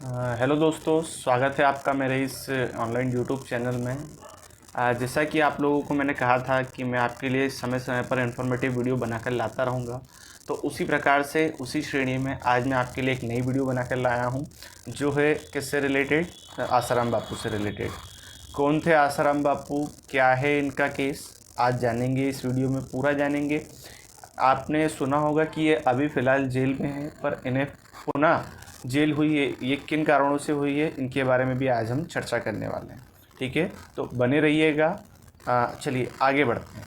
Hello दोस्तों, स्वागत है आपका मेरे इस ऑनलाइन यूट्यूब चैनल में। जैसा कि आप लोगों को मैंने कहा था कि मैं आपके लिए समय समय पर इन्फॉर्मेटिव वीडियो बनाकर लाता रहूँगा, तो उसी प्रकार से उसी श्रेणी में आज मैं आपके लिए एक नई वीडियो बनाकर लाया हूँ, जो है किससे रिलेटेड, आसाराम बापू से रिलेटेड। कौन थे आसाराम बापू, क्या है इनका केस, आज जानेंगे। इस वीडियो में पूरा जानेंगे। आपने सुना होगा कि ये अभी फ़िलहाल जेल में हैं, पर इन्हें पुनः जेल हुई है, ये किन कारणों से हुई है, इनके बारे में भी आज हम चर्चा करने वाले हैं। ठीक है, तो बने रहिएगा। चलिए आगे बढ़ते हैं।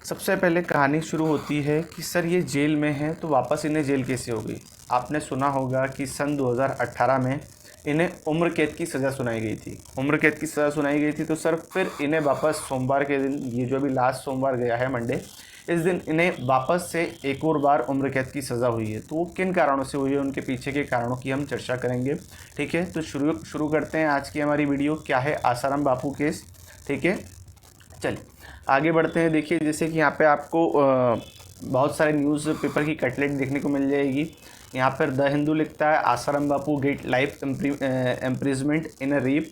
सबसे पहले कहानी शुरू होती है कि सर ये जेल में हैं, तो वापस इन्हें जेल कैसे हो गई। आपने सुना होगा कि सन 2018 में इन्हें उम्र कैद की सज़ा सुनाई गई थी। उम्र कैद की सज़ा सुनाई गई थी, तो सर फिर इन्हें वापस सोमवार के दिन, ये जो अभी लास्ट सोमवार गया है मंडे, इस दिन इन्हें वापस से एक और बार उम्र कैद की सज़ा हुई है। तो वो किन कारणों से हुई है, उनके पीछे के कारणों की हम चर्चा करेंगे। ठीक है, तो शुरू करते हैं आज की हमारी वीडियो। क्या है आसाराम बापू केस। ठीक है, चलिए आगे बढ़ते हैं। देखिए, जैसे कि यहाँ पे आपको बहुत सारे न्यूज़पेपर की कटलेट देखने को मिल जाएगी। यहाँ पर द हिंदू लिखता है Asaram Bapu get life imprisonment in a rape.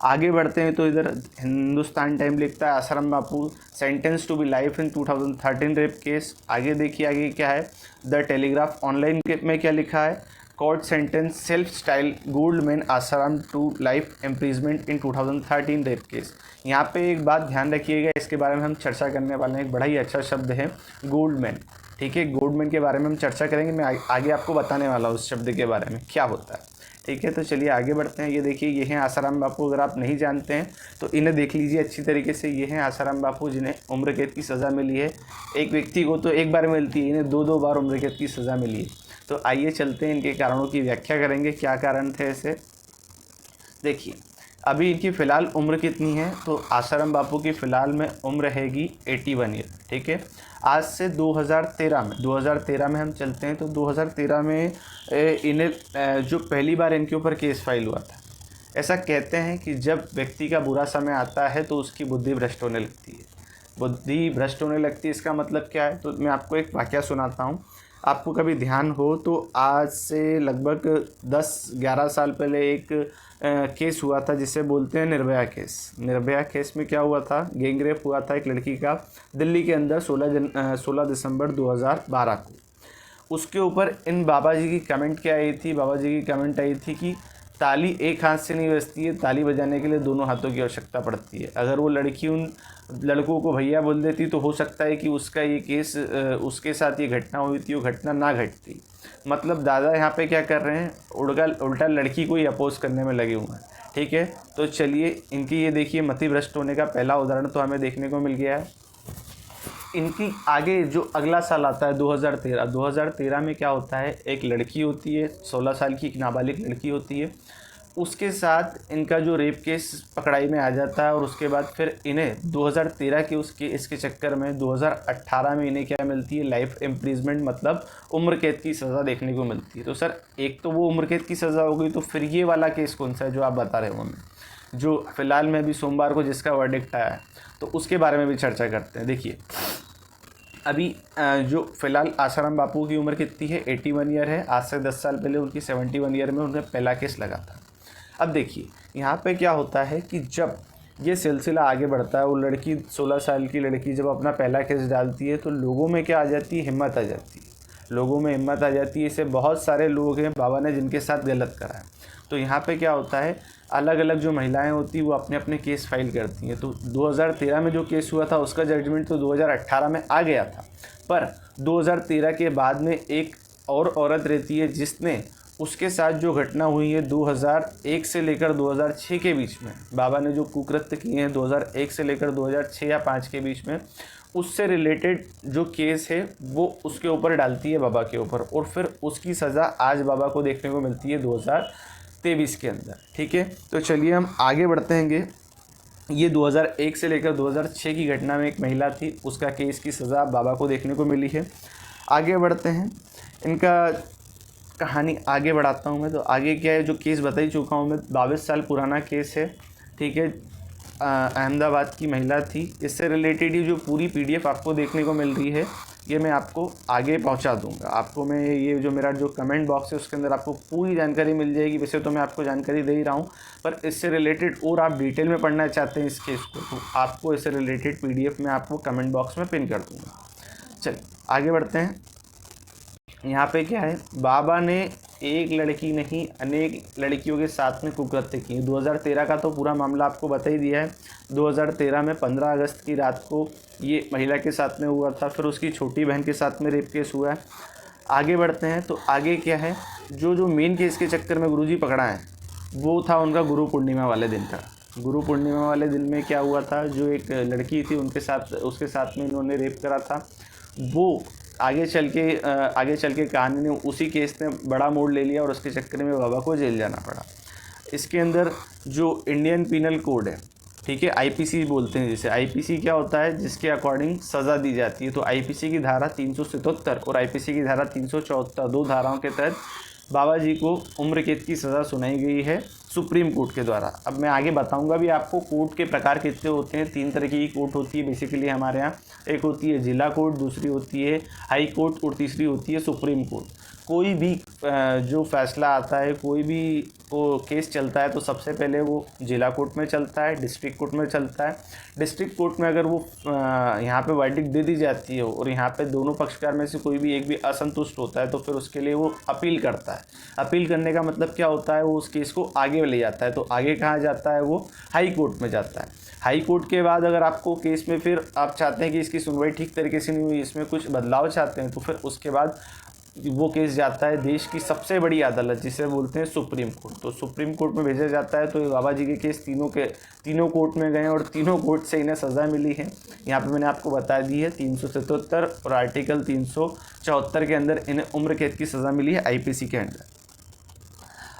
आगे बढ़ते हैं तो इधर हिंदुस्तान टाइम लिखता है Asaram Bapu sentence to be life in 2013 rape case. आगे देखिए आगे क्या है। द टेलीग्राफ ऑनलाइन में क्या लिखा है, court sentence self style godman Asaram to life imprisonment in 2013 rape case. यहाँ पे एक बात ध्यान रखिएगा, इसके बारे में हम चर्चा करने वाले हैं। एक बड़ा ही अच्छा शब्द है गोल्डमैन। ठीक है, गोल्डमैन के बारे में हम चर्चा करेंगे। मैं आगे आपको बताने वाला हूँ उस शब्द के बारे में क्या होता है। ठीक है, तो चलिए आगे बढ़ते हैं। ये देखिए, ये हैं आसाराम बापू। अगर आप नहीं जानते हैं तो इन्हें देख लीजिए अच्छी तरीके से। ये हैं आसाराम बापू जिन्हें उम्र कैद की सज़ा मिली है। एक व्यक्ति को तो एक बार मिलती है, इन्हें दो बार उम्र कैद की सज़ा मिली है। तो आइए चलते हैं, इनके कारणों की व्याख्या करेंगे, क्या कारण थे ऐसे। देखिए, अभी इनकी फ़िलहाल उम्र कितनी है, तो आसाराम बापू की फ़िलहाल में उम्र हैगी 81 ईयर। ठीक है, आज से 2013 में हम चलते हैं। तो 2013 में इन्हें जो पहली बार इनके ऊपर केस फाइल हुआ था। ऐसा कहते हैं कि जब व्यक्ति का बुरा समय आता है तो उसकी बुद्धि भ्रष्ट होने लगती है। बुद्धि भ्रष्ट होने लगती है, इसका मतलब क्या है, तो मैं आपको एक वाक़या सुनाता हूँ। आपको कभी ध्यान हो तो आज से लगभग 10-11 साल पहले एक केस हुआ था जिसे बोलते हैं निर्भया केस। निर्भया केस में क्या हुआ था, गैंगरेप हुआ था एक लड़की का दिल्ली के अंदर 16 दिसंबर 2012 को। उसके ऊपर इन बाबा जी की कमेंट क्या आई थी, बाबा जी की कमेंट आई थी कि ताली एक हाथ से नहीं बजती है, ताली बजाने के लिए दोनों हाथों की आवश्यकता पड़ती है। अगर वो लड़की उन लड़कों को भैया बोल देती तो हो सकता है कि उसका ये केस, उसके साथ ये घटना हुई थी, वो घटना ना घटती। मतलब दादा यहाँ पे क्या कर रहे हैं, उल्टा लड़की को ही अपोज करने में लगे हुए हैं। ठीक है, तो चलिए इनकी ये देखिए मति भ्रष्ट होने का पहला उदाहरण तो हमें देखने को मिल गया है। इनकी आगे जो अगला साल आता है 2013 में क्या होता है, एक लड़की होती है 16 साल की, एक नाबालिग लड़की होती है। उसके साथ इनका जो रेप केस पकड़ाई में आ जाता है और उसके बाद फिर इन्हें 2013 के इसके चक्कर में 2018 में इन्हें क्या मिलती है, लाइफ इम्प्रिजमेंट, मतलब उम्र कैद की सज़ा देखने को मिलती है। तो सर एक तो वो उम्र कैद की सज़ा हो गई, तो फिर ये वाला केस कौन सा है जो आप बता रहे हो हमें, जो फ़िलहाल में अभी सोमवार को जिसका वर्डिक्ट आया है, तो उसके बारे में भी चर्चा करते हैं। देखिए, अभी जो फ़िलहाल आसाराम बापू की उम्र कितनी है, 81 ईयर है। आज से 10 साल पहले उनकी 71 ईयर में उन्हें पहला केस लगा था। अब देखिए यहाँ पे क्या होता है कि जब ये सिलसिला आगे बढ़ता है, वो लड़की 16 साल की लड़की जब अपना पहला केस डालती है तो लोगों में क्या आ जाती है, हिम्मत आ जाती है। लोगों में हिम्मत आ जाती है। इसे बहुत सारे लोग हैं बाबा ने जिनके साथ गलत करा है। तो यहाँ पे क्या होता है, अलग अलग जो महिलाएं होती हैं वो अपने अपने केस फाइल करती हैं। तो 2013 में जो केस हुआ था उसका जजमेंट तो 2018 में आ गया था, पर 2013 के बाद में एक और औरत रहती है जिसने उसके साथ जो घटना हुई है 2001 से लेकर 2006 के बीच में, बाबा ने जो कुकृत्य किए हैं 2001 से लेकर 2006 या 5 के बीच में, उससे रिलेटेड जो केस है वो उसके ऊपर डालती है, बाबा के ऊपर। और फिर उसकी सज़ा आज बाबा को देखने को मिलती है 2023 के अंदर। ठीक है, तो चलिए हम आगे बढ़ते हैं। ये 2001 से लेकर 2006 की घटना में एक महिला थी, उसका केस की सज़ा बाबा को देखने को मिली है। आगे बढ़ते हैं, इनका कहानी आगे बढ़ाता हूँ मैं। तो आगे क्या है, जो केस बता ही चुका हूँ मैं, 22 साल पुराना केस है। ठीक है, अहमदाबाद की महिला थी। इससे रिलेटेड ही जो पूरी PDF आपको देखने को मिल रही है, ये मैं आपको आगे पहुंचा दूंगा। आपको मैं ये जो मेरा जो कमेंट बॉक्स है उसके अंदर आपको पूरी जानकारी मिल जाएगी। वैसे तो मैं आपको जानकारी दे ही रहा हूँ, पर इससे रिलेटेड और आप डिटेल में पढ़ना चाहते हैं इस केस को, तो आपको इससे रिलेटेड PDF मैं आपको कमेंट बॉक्स में पिन कर दूँगा। चलिए आगे बढ़ते हैं। यहाँ पे क्या है, बाबा ने एक लड़की नहीं अनेक लड़कियों के साथ में कुकृत्य किए। 2013 का तो पूरा मामला आपको बता ही दिया है। 2013 में 15 अगस्त की रात को ये महिला के साथ में हुआ था, फिर उसकी छोटी बहन के साथ में रेप केस हुआ है। आगे बढ़ते हैं तो आगे क्या है, जो मेन केस के चक्कर में गुरुजी पकड़ा है वो था उनका गुरु पूर्णिमा वाले दिन का। गुरु पूर्णिमा वाले दिन में क्या हुआ था, जो एक लड़की थी उसके साथ में इन्होंने रेप करा था। वो आगे चल के कहानी ने उसी केस ने बड़ा मोड़ ले लिया और उसके चक्कर में बाबा को जेल जाना पड़ा। इसके अंदर जो इंडियन पिनल कोड है, ठीक है, IPC बोलते हैं जिसे। IPC क्या होता है, जिसके अकॉर्डिंग सज़ा दी जाती है। तो IPC की धारा 377 और IPC की धारा 374, 2 धाराओं के तहत बाबा जी को उम्र कैद की सज़ा सुनाई गई है सुप्रीम कोर्ट के द्वारा। अब मैं आगे बताऊंगा भी आपको कोर्ट के प्रकार कितने होते हैं। 3 तरह की कोर्ट होती है बेसिकली हमारे यहाँ। एक होती है जिला कोर्ट, दूसरी होती है हाई कोर्ट और तीसरी होती है सुप्रीम कोर्ट। कोई भी जो फैसला आता है, कोई भी वो केस चलता है तो सबसे पहले वो जिला कोर्ट में चलता है, डिस्ट्रिक्ट कोर्ट में चलता है। डिस्ट्रिक्ट कोर्ट में अगर वो यहाँ पे वर्डिक्ट दे दी जाती है और यहाँ पे दोनों पक्षकार में से कोई भी एक भी असंतुष्ट होता है तो फिर उसके लिए वो अपील करता है। अपील करने का मतलब क्या होता है, वो उस केस को आगे ले जाता है। तो आगे कहाँ जाता है, वो हाई कोर्ट में जाता है। हाई कोर्ट के बाद अगर आपको केस में फिर आप चाहते हैं कि इसकी सुनवाई ठीक तरीके से नहीं हुई, इसमें कुछ बदलाव चाहते हैं, तो फिर उसके बाद वो केस जाता है देश की सबसे बड़ी अदालत जिसे बोलते हैं सुप्रीम कोर्ट। तो सुप्रीम कोर्ट में भेजा जाता है। तो ये बाबा जी के केस तीनों कोर्ट में गए और तीनों कोर्ट से इन्हें सज़ा मिली है। यहाँ पे मैंने आपको बता दी है 377 और आर्टिकल 374 के अंदर इन्हें उम्र कैद की सज़ा मिली है IPC के अंदर।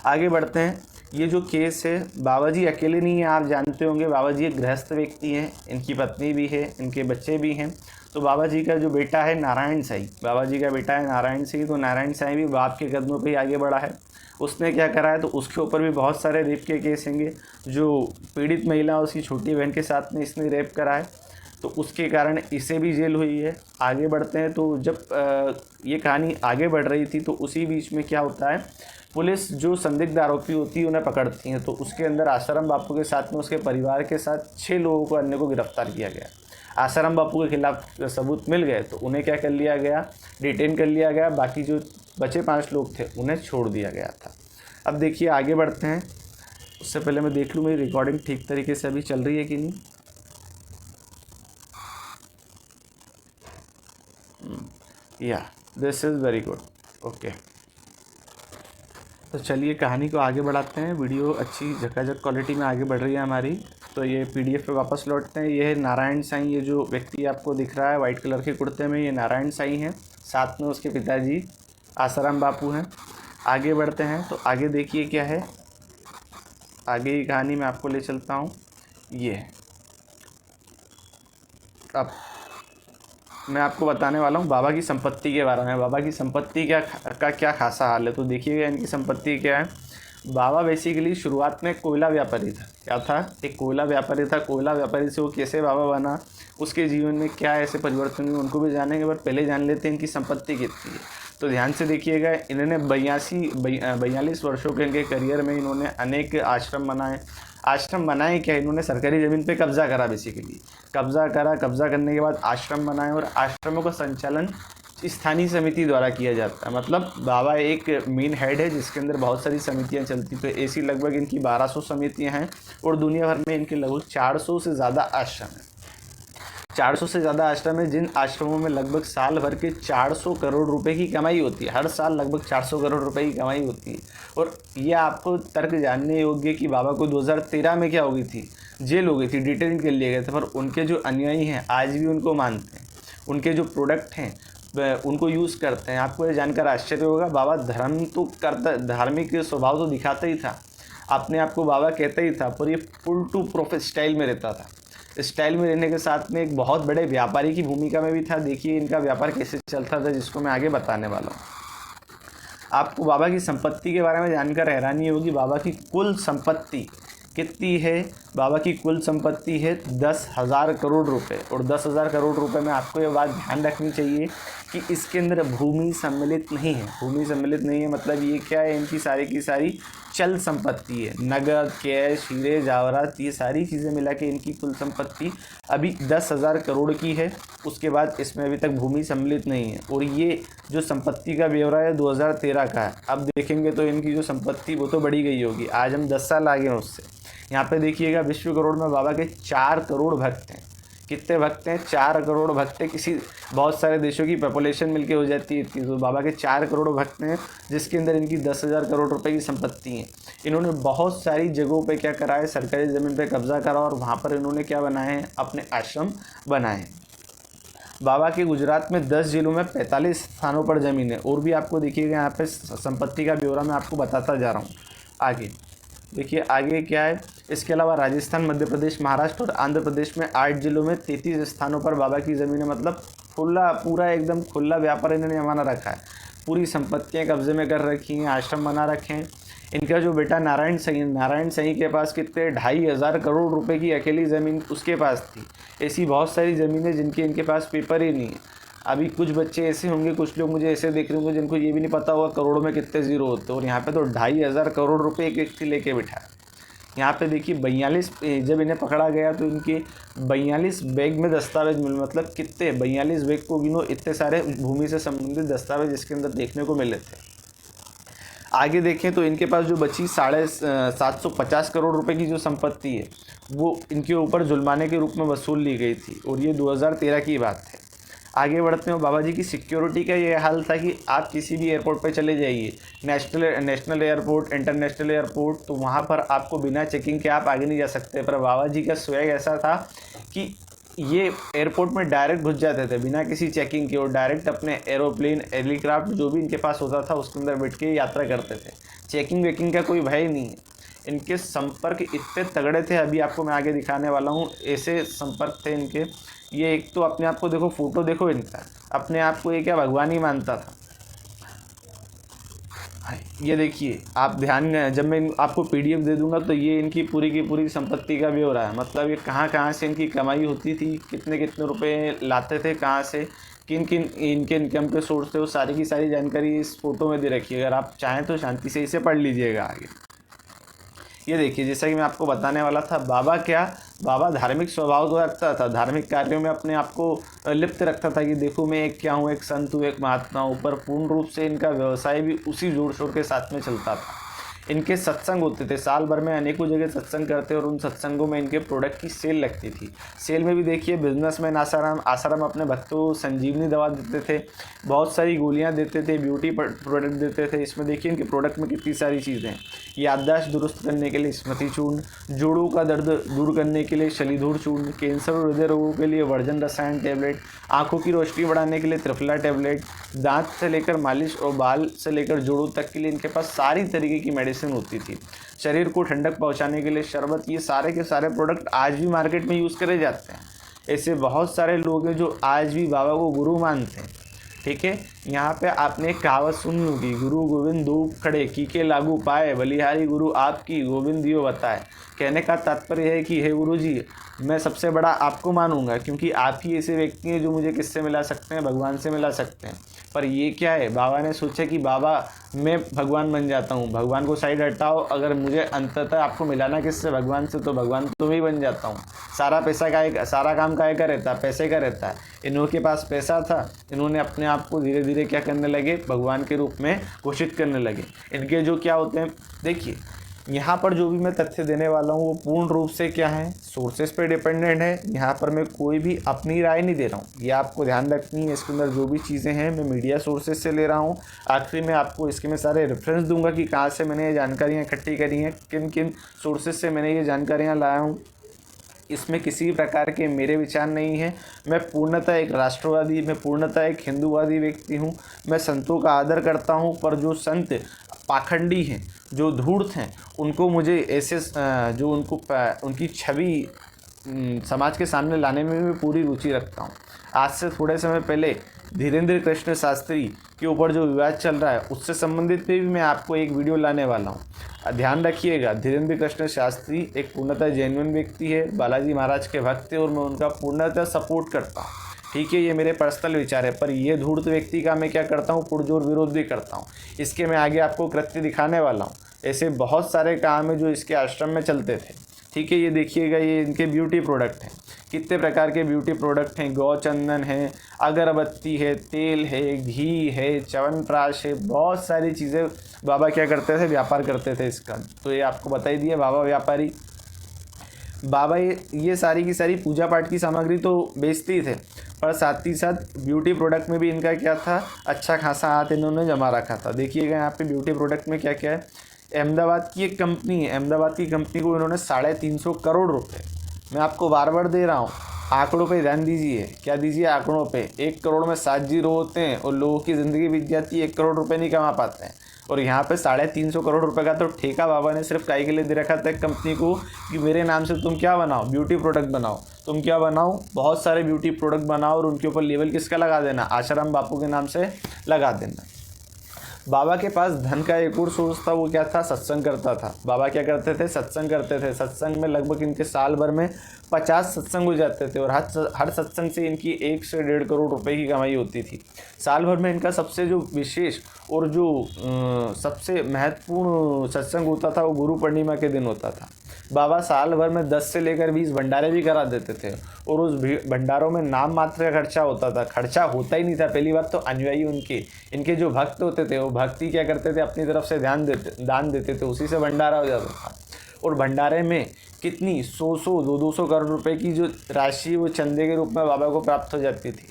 आगे बढ़ते हैं। ये जो केस है, बाबा जी अकेले नहीं है, आप जानते होंगे बाबा जी एक गृहस्थ व्यक्ति हैं, इनकी पत्नी भी है, इनके बच्चे भी हैं। तो बाबा जी का जो बेटा है नारायण साईं, बाबा जी का बेटा है नारायण साईं, तो नारायण साईं भी बाप के कदमों पे ही आगे बढ़ा है। उसने क्या करा है, तो उसके ऊपर भी बहुत सारे रेप के केस होंगे। जो पीड़ित महिला उसकी छोटी बहन के साथ में इसने रेप करा है, तो उसके कारण इसे भी जेल हुई है। आगे बढ़ते हैं। तो जब ये कहानी आगे बढ़ रही थी तो उसी बीच में क्या होता है, पुलिस जो संदिग्ध आरोपी होती है उन्हें पकड़ती है। तो उसके अंदर आसाराम बापू के साथ में उसके परिवार के साथ 6 लोगों को अन्य को गिरफ्तार किया गया। आसाराम बापू के खिलाफ सबूत मिल गए तो उन्हें क्या कर लिया गया, डिटेन कर लिया गया। बाकी जो बचे 5 लोग थे उन्हें छोड़ दिया गया था। अब देखिए आगे बढ़ते हैं। उससे पहले मैं देख लूँ मेरी रिकॉर्डिंग ठीक तरीके से अभी चल रही है कि नहीं। या this is very good, okay. तो चलिए कहानी को आगे बढ़ाते हैं। वीडियो अच्छी झकाझक क्वालिटी में आगे बढ़ रही है हमारी। तो ये PDF पे वापस लौटते हैं। ये है नारायण साईं, ये जो व्यक्ति आपको दिख रहा है वाइट कलर के कुर्ते में, ये नारायण साईं हैं। साथ में उसके पिताजी आसाराम बापू हैं। आगे बढ़ते हैं। तो आगे देखिए क्या है, आगे की कहानी मैं आपको ले चलता हूँ। ये है, अब मैं आपको बताने वाला हूँ बाबा की संपत्ति के बारे में। बाबा की संपत्ति क्या खासा हाल है। तो देखिएगा इनकी संपत्ति क्या है। बाबा बेसिकली शुरुआत में कोयला व्यापारी था। क्या था, एक कोयला व्यापारी था। कोयला व्यापारी से वो कैसे बाबा बना, उसके जीवन में क्या ऐसे परिवर्तन हुए उनको भी जानेंगे, पर पहले जान लेते हैं इनकी संपत्ति कितनी है। तो ध्यान से देखिएगा, इन्होंने 42 वर्षों के इनके करियर में इन्होंने अनेक आश्रम बनाए क्या, इन्होंने सरकारी ज़मीन पे कब्ज़ा करा। बेसिकली कब्ज़ा करने के बाद आश्रम बनाए और आश्रमों का संचालन स्थानीय समिति द्वारा किया जाता है। मतलब बाबा एक मेन हेड है जिसके अंदर बहुत सारी समितियां चलती। तो ऐसी लगभग इनकी 1200 समितियां हैं और दुनिया भर में इनके लगभग 400 से ज़्यादा आश्रम हैं। 400 से ज़्यादा आश्रम है, जिन आश्रमों में लगभग साल भर के 400 करोड़ रुपए की कमाई होती है। हर साल लगभग 400 करोड़ रुपए की कमाई होती है। और ये आपको तर्क जानने योग्य कि बाबा को 2013 में क्या हो गई थी, जेल हो गई थी, डिटेन कर लिए गए थे। पर उनके जो अनुयायी हैं आज भी उनको मानते हैं, उनके जो प्रोडक्ट हैं उनको यूज़ करते हैं। आपको ये जानकर आश्चर्य होगा, बाबा धर्म तो करता, धार्मिक स्वभाव तो दिखाता ही था, अपने आप को बाबा कहता ही था, पर ये फुल टू प्रोफेट स्टाइल में रहता था। स्टाइल में रहने के साथ में एक बहुत बड़े व्यापारी की भूमिका में भी था। देखिए इनका व्यापार कैसे चलता था, जिसको मैं आगे बताने वाला हूँ। आपको बाबा की संपत्ति के बारे में जानकर हैरानी होगी। बाबा की कुल संपत्ति कितनी है? बाबा की कुल संपत्ति है 10,000 करोड़ रुपए। और 10,000 करोड़ रुपए में आपको ये बात ध्यान रखनी चाहिए कि इसके अंदर भूमि सम्मिलित नहीं है। भूमि सम्मिलित नहीं है मतलब ये क्या है, इनकी सारी की सारी चल संपत्ति है, नगद, कैश, हीरे जवाहरात, ये सारी चीज़ें मिला के इनकी कुल संपत्ति अभी 10,000 करोड़ की है। उसके बाद इसमें अभी तक भूमि सम्मिलित नहीं है। और ये जो संपत्ति का ब्यौरा है 2013 का है। अब देखेंगे तो इनकी जो संपत्ति वो तो बढ़ी गई होगी, आज हम 10 साल आगे हैं उससे। यहाँ पे देखिएगा विश्व करोड़ में बाबा के 4 करोड़ भक्त हैं। कितने भक्त हैं? 4 करोड़ भक्त हैं। किसी बहुत सारे देशों की पॉपुलेशन मिलके हो जाती है इतनी, तो बाबा के 4 करोड़ भक्त हैं, जिसके अंदर इनकी 10,000 करोड़ रुपए की संपत्ति है। इन्होंने बहुत सारी जगहों पे क्या करा है, सरकारी ज़मीन पे कब्जा करा और वहाँ पर इन्होंने क्या बनाए हैं, अपने आश्रम बनाए हैं। बाबा के गुजरात में 10 जिलों में 45 स्थानों पर ज़मीन है। और भी आपको देखिएगा यहाँ पे संपत्ति का ब्यौरा मैं आपको बताता जा रहा हूँ। आगे देखिए आगे क्या है। इसके अलावा राजस्थान, मध्य प्रदेश, महाराष्ट्र और आंध्र प्रदेश में 8 जिलों में 33 स्थानों पर बाबा की ज़मीन है। मतलब पूरा एकदम खुला व्यापार इन्होंने बना रखा है। पूरी संपत्तियाँ कब्जे में कर रखी हैं, आश्रम बना रखे हैं। इनका जो बेटा नारायण साईं के पास कितने 2,500 करोड़ रुपए की अकेली ज़मीन उसके पास थी। ऐसी बहुत सारी ज़मीनें जिनके इनके पास पेपर ही नहीं है। अभी कुछ बच्चे ऐसे होंगे, कुछ लोग मुझे ऐसे देख रहे होंगे जिनको ये भी नहीं पता होगा करोड़ों में कितने ज़ीरो होते हैं। और यहाँ पे तो 2,500 करोड़ रुपए एक व्यक्ति लेके बैठा है। यहाँ पे देखिए 42, जब इन्हें पकड़ा गया तो इनके 42 बैग में दस्तावेज मिले। मतलब कितने 42 बैग को गिनो, इतने सारे भूमि से संबंधित दस्तावेज इसके अंदर देखने को मिले थे। आगे देखें तो इनके पास जो बची 750 करोड़ रुपए की जो संपत्ति है वो इनके ऊपर जुर्माने के रूप में वसूल ली गई थी। और ये 2013 की बात है। आगे बढ़ते हैं। बाबा जी की सिक्योरिटी का ये हाल था कि आप किसी भी एयरपोर्ट पे चले जाइए, नेशनल एयरपोर्ट, इंटरनेशनल एयरपोर्ट, तो वहाँ पर आपको बिना चेकिंग के आप आगे नहीं जा सकते। पर बाबा जी का स्वैग ऐसा था कि ये एयरपोर्ट में डायरेक्ट घुस जाते थे बिना किसी चेकिंग के, और डायरेक्ट अपने एरोप्लेन, हेलीकॉप्टर जो भी इनके पास होता था उसके अंदर बैठ के यात्रा करते थे। चेकिंग वेकिंग का कोई भय नहीं है। इनके संपर्क इतने तगड़े थे, अभी आपको मैं आगे दिखाने वाला हूँ। ऐसे संपर्क थे इनके। ये एक तो अपने आप को देखो, फोटो देखो इनका, अपने आप को ये क्या भगवान ही मानता था। ये देखिए आप ध्यान, जब मैं आपको PDF दे दूंगा तो ये इनकी पूरी की पूरी संपत्ति का ब्यौरा है। मतलब ये कहाँ से इनकी कमाई होती थी, कितने रुपए लाते थे, कहाँ से, किन इनके इनकम के सोर्स थे, वो सारी की सारी जानकारी इस फोटो में दे रखी है। अगर आप चाहें तो शांति से इसे पढ़ लीजिएगा आगे। ये देखिए जैसा कि मैं आपको बताने वाला था, बाबा धार्मिक स्वभाव तो रखता था, धार्मिक कार्यों में अपने आप को लिप्त रखता था कि देखो मैं एक क्या हूँ, एक संत हूँ, एक महात्मा हूँ। पर पूर्ण रूप से इनका व्यवसाय भी उसी जोर शोर के साथ में चलता था। इनके सत्संग होते थे, साल भर में अनेकों जगह सत्संग करते और उन सत्संगों में इनके प्रोडक्ट की सेल लगती थी। सेल में भी देखिए बिजनेसमैन आसाराम अपने भक्तों को संजीवनी दवा देते थे, बहुत सारी गोलियां देते थे, ब्यूटी प्रोडक्ट देते थे। इसमें देखिए इनके प्रोडक्ट में कितनी सारी चीज़ें हैं। याददाश्त दुरुस्त करने के लिए स्मृति चूर्ण, जोड़ों का दर्द दूर करने के लिए शलिधूर चूर्ण, कैंसर और हृदय रोगों के लिए वर्जन रसायन टैबलेट, आँखों की रोशनी बढ़ाने के लिए त्रिफला टैबलेट, दांत से लेकर मालिश और बाल से लेकर जोड़ों तक के लिए इनके पास सारी तरीके की मेडिसिन होती थी। शरीर को ठंडक पहुंचाने के लिए शरबत, ये सारे के सारे प्रोडक्ट आज भी मार्केट में यूज़ करे जाते हैं। ऐसे बहुत सारे लोग हैं जो आज भी बाबा को गुरु मानते हैं। ठीक है, यहाँ पे आपने एक कहावत सुन होगी, गुरु गोविंद दो खड़े कीके लागू पाए, बलिहारी गुरु आपकी गोविंद दियो बताए। कहने का तात्पर्य है कि हे गुरु जी, मैं सबसे बड़ा आपको मानूंगा क्योंकि आप ही ऐसे व्यक्ति हैं जो मुझे किससे मिला सकते हैं, भगवान से मिला सकते हैं। पर ये क्या है, बाबा ने सोचा कि बाबा मैं भगवान बन जाता हूँ, भगवान को साइड हटाओ, अगर मुझे अंततः आपको मिलाना किससे, भगवान से, तो भगवान तो मैं ही बन जाता हूँ। सारा काम काहे का रहता है, पैसे का रहता है। इन्होंने पास पैसा था, इन्होंने अपने आप को धीरे धीरे क्या करने लगे, भगवान के रूप में घोषित करने लगे। इनके जो क्या होते हैं, देखिए यहाँ पर जो भी मैं तथ्य देने वाला हूँ वो पूर्ण रूप से क्या है, सोर्सेस पे डिपेंडेंट है। यहाँ पर मैं कोई भी अपनी राय नहीं दे रहा हूँ, ये आपको ध्यान रखनी है। इसके अंदर जो भी चीज़ें हैं मैं मीडिया सोर्सेस से ले रहा हूँ। आखिरी में आपको इसके में सारे रेफरेंस दूंगा कि कहाँ से मैंने ये जानकारियाँ इकट्ठी करी हैं, किन किन सोर्सेस से मैंने ये जानकारियाँ लाया हूँ। इसमें किसी प्रकार के मेरे विचार नहीं हैं। मैं पूर्णतः एक राष्ट्रवादी, मैं पूर्णतः एक हिंदूवादी व्यक्ति हूँ। मैं संतों का आदर करता हूँ, पर जो संत पाखंडी हैं, जो धूर्त हैं, उनको मुझे ऐसे जो उनकी छवि समाज के सामने लाने में भी पूरी रुचि रखता हूँ। आज से थोड़े समय पहले धीरेन्द्र कृष्ण शास्त्री के ऊपर जो विवाद चल रहा है उससे संबंधित पे भी मैं आपको एक वीडियो लाने वाला हूँ। ध्यान रखिएगा, धीरेन्द्र कृष्ण शास्त्री एक पूर्णतः जेन्युइन व्यक्ति है, बालाजी महाराज के भक्त है और मैं उनका पूर्णतः सपोर्ट करता हूँ। ठीक है, ये मेरे पर्सनल विचार है, पर ये धूर्त व्यक्ति का मैं क्या करता हूँ, पुरजोर विरोध भी करता हूँ। इसके मैं आगे आपको कृत्य दिखाने वाला हूँ। ऐसे बहुत सारे काम है जो इसके आश्रम में चलते थे। ठीक है, ये देखिएगा, ये इनके ब्यूटी प्रोडक्ट हैं। कितने प्रकार के ब्यूटी प्रोडक्ट हैं, गौ चंदन है, अगरबत्ती है, तेल है, घी है, च्यवनप्राश है, बहुत सारी चीज़ें बाबा क्या करते थे, व्यापार करते थे इसका। तो ये आपको बता ही दिया, बाबा व्यापारी। बाबा ये सारी की सारी पूजा पाठ की सामग्री तो बेचते ही थे, पर साथ ही साथ ब्यूटी प्रोडक्ट में भी इनका क्या था, अच्छा खासा हाथ इन्होंने जमा रखा था। देखिएगा यहाँ पे ब्यूटी प्रोडक्ट में क्या क्या है। अहमदाबाद की एक कंपनी है, अहमदाबाद की कंपनी को इन्होंने 350 करोड़ रुपए, मैं आपको बार बार दे रहा हूँ, आंकड़ों पे ध्यान दीजिए। क्या दीजिए, आंकड़ों पे। 1 करोड़ में 7 जीरो होते हैं और लोगों की ज़िंदगी बीत जाती है, 1 करोड़ रुपए नहीं कमा पाते हैं। और यहाँ पे 350 करोड़ रुपए का तो ठेका बाबा ने सिर्फ काहे के लिए दे रखा था कंपनी को, कि मेरे नाम से तुम क्या बनाओ, ब्यूटी प्रोडक्ट बनाओ। तुम क्या बनाओ, बहुत सारे ब्यूटी प्रोडक्ट बनाओ और उनके ऊपर लेबल किसका लगा देना, आसाराम बापू के नाम से लगा देना। बाबा के पास धन का एक और सोर्स था, वो क्या था, सत्संग करता था। बाबा क्या करते थे, सत्संग करते थे। सत्संग में लगभग इनके साल भर में 50 सत्संग हो जाते थे और हर सत्संग से इनकी 1 से 1.5 करोड़ रुपए की कमाई होती थी। साल भर में इनका सबसे जो विशेष और जो सबसे महत्वपूर्ण सत्संग होता था वो गुरु पूर्णिमा के दिन होता था। बाबा साल भर में 10 से लेकर 20 भंडारे भी करा देते थे और उस भंडारों में नाम मात्र का खर्चा होता था, खर्चा होता ही नहीं था। पहली बात तो अनुयायी इनके जो भक्त होते थे वो भक्ति क्या करते थे, अपनी तरफ से दान देते थे, उसी से भंडारा हो जाता था। और भंडारे में कितनी 100 200 करोड़ रुपए की जो राशि वो चंदे के रूप में बाबा को प्राप्त हो जाती थी।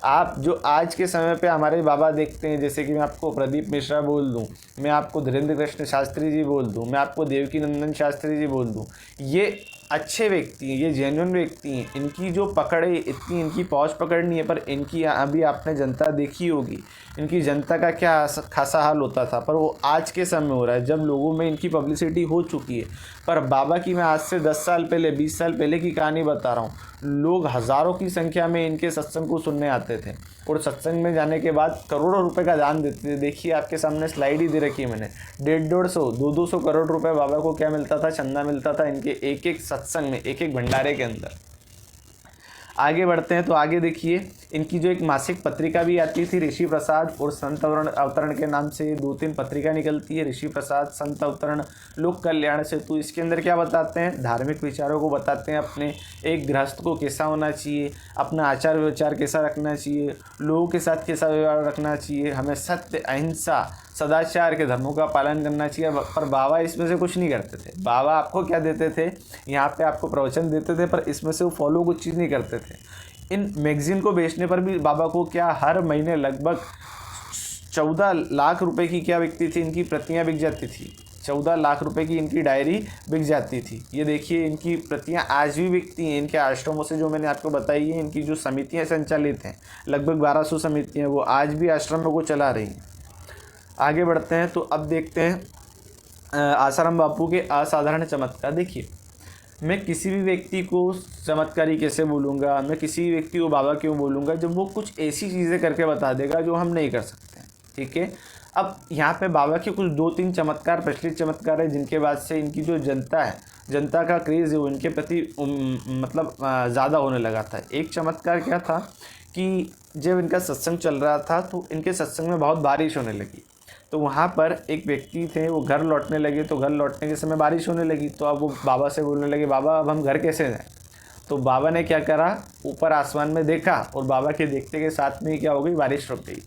आप जो आज के समय पे हमारे बाबा देखते हैं, जैसे कि मैं आपको प्रदीप मिश्रा बोल दूं, मैं आपको धीरेन्द्र कृष्ण शास्त्री जी बोल दूं, मैं आपको देवकी नंदन शास्त्री जी बोल दूं, ये अच्छे व्यक्ति हैं, ये जेन्युइन व्यक्ति हैं। इनकी जो पकड़ है, इतनी इनकी पहुंच पकड़ नहीं है, पर इनकी अभी आपने जनता देखी होगी, इनकी जनता का क्या खासा हाल होता था, पर वो आज के समय हो रहा है जब लोगों में इनकी पब्लिसिटी हो चुकी है। पर बाबा की मैं आज से 10 साल पहले, 20 साल पहले की कहानी बता रहा हूँ। लोग हज़ारों की संख्या में इनके सत्संग को सुनने आते थे और सत्संग में जाने के बाद करोड़ों रुपए का दान देते थे। देखिए आपके सामने स्लाइड ही दे रखी है मैंने, 150 200 करोड़ रुपए बाबा को क्या मिलता था, चंदा मिलता था इनके एक एक सत्संग में, एक एक भंडारे के अंदर। आगे बढ़ते हैं तो आगे देखिए, इनकी जो एक मासिक पत्रिका भी आती थी, ऋषि प्रसाद और संत अवतरण के नाम से 2-3 पत्रिका निकलती है। ऋषि प्रसाद, संत अवतरण, लोक कल्याण सेतु। इसके अंदर क्या बताते हैं, धार्मिक विचारों को बताते हैं, अपने एक गृहस्थ को कैसा होना चाहिए, अपना आचार विचार कैसा रखना चाहिए, लोगों के साथ कैसा व्यवहार रखना चाहिए, हमें सत्य, अहिंसा, सदाचार के धर्मों का पालन करना चाहिए। पर बाबा इसमें से कुछ नहीं करते थे। बाबा आपको क्या देते थे, यहाँ पे आपको प्रवचन देते थे, पर इसमें से वो फॉलो कुछ चीज़ नहीं करते थे। इन मैगजीन को बेचने पर भी बाबा को क्या हर महीने लगभग 14 लाख रुपए की क्या बिकती थी, इनकी प्रतियाँ बिक जाती थी। 14 लाख रुपए की इनकी डायरी बिक जाती थी। ये देखिए इनकी प्रतियाँ आज भी बिकती हैं। इनके आश्रमों से जो मैंने आपको बताई है, इनकी जो समितियाँ संचालित हैं, लगभग 1200 समितियाँ, वो आज भी आश्रमों को चला रही हैं। आगे बढ़ते हैं तो अब देखते हैं आसाराम बापू के असाधारण चमत्कार। देखिए, मैं किसी भी व्यक्ति को चमत्कारी कैसे बोलूँगा, मैं किसी भी व्यक्ति को बाबा क्यों बोलूँगा, जब वो कुछ ऐसी चीज़ें करके बता देगा जो हम नहीं कर सकते हैं। ठीक है, अब यहाँ पे बाबा के कुछ 2-3 चमत्कार, प्रचलित चमत्कार है, जिनके बाद से इनकी जो जनता है, जनता का क्रेज़ है वो इनके प्रति मतलब ज़्यादा होने लगा था। एक चमत्कार क्या था कि जब इनका सत्संग चल रहा था तो इनके सत्संग में बहुत बारिश होने लगी। तो वहाँ पर एक व्यक्ति थे, वो घर लौटने लगे, तो घर लौटने के समय बारिश होने लगी। तो अब वो बाबा से बोलने लगे, बाबा अब हम घर कैसे जाएं। तो बाबा ने क्या करा, ऊपर आसमान में देखा और बाबा के देखते के साथ में क्या हो गई, बारिश रुक गई।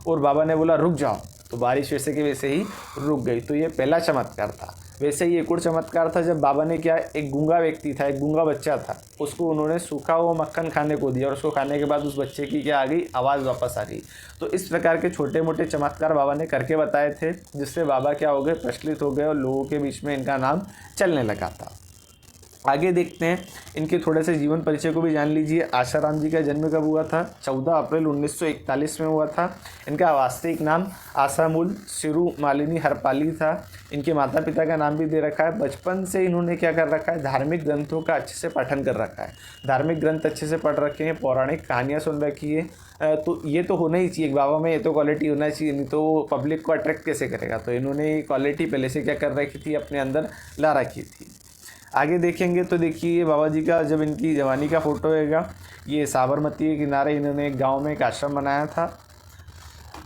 और बाबा ने बोला रुक जाओ, तो बारिश वैसे के वैसे ही रुक गई। तो ये पहला चमत्कार था। वैसे ही एक और चमत्कार था, जब बाबा ने क्या, एक गूंगा व्यक्ति था, एक गूंगा बच्चा था, उसको उन्होंने सूखा हुआ मक्खन खाने को दिया और उसको खाने के बाद उस बच्चे की क्या आ गई, आवाज़ वापस आ गई। तो इस प्रकार के छोटे मोटे चमत्कार बाबा ने करके बताए थे, जिससे बाबा क्या हो गए, प्रचलित हो गए और लोगों के बीच में इनका नाम चलने लगा था। आगे देखते हैं, इनके थोड़े से जीवन परिचय को भी जान लीजिए। आशाराम जी का जन्म कब हुआ था? 14 अप्रैल 1941 में हुआ था। इनका वास्तविक नाम आशामूल सिरुमालिनी हरपाली था। इनके माता पिता का नाम भी दे रखा है। बचपन से इन्होंने क्या कर रखा है? धार्मिक ग्रंथों का अच्छे से पठन कर रखा है। धार्मिक ग्रंथ अच्छे से पढ़ रखे हैं, पौराणिक कहानियाँ सुन रखी है। तो ये तो होना ही चाहिए बाबा में, ये तो क्वालिटी होना चाहिए, नहीं तो वो पब्लिक को अट्रैक्ट कैसे करेगा। तो इन्होंने ये क्वालिटी पहले से क्या कर रखी थी? अपने अंदर ला रखी थी। आगे देखेंगे तो देखिए, ये बाबा जी का जब इनकी जवानी का फ़ोटो हैगा, ये साबरमती के किनारे इन्होंने एक गांव में एक आश्रम बनाया था।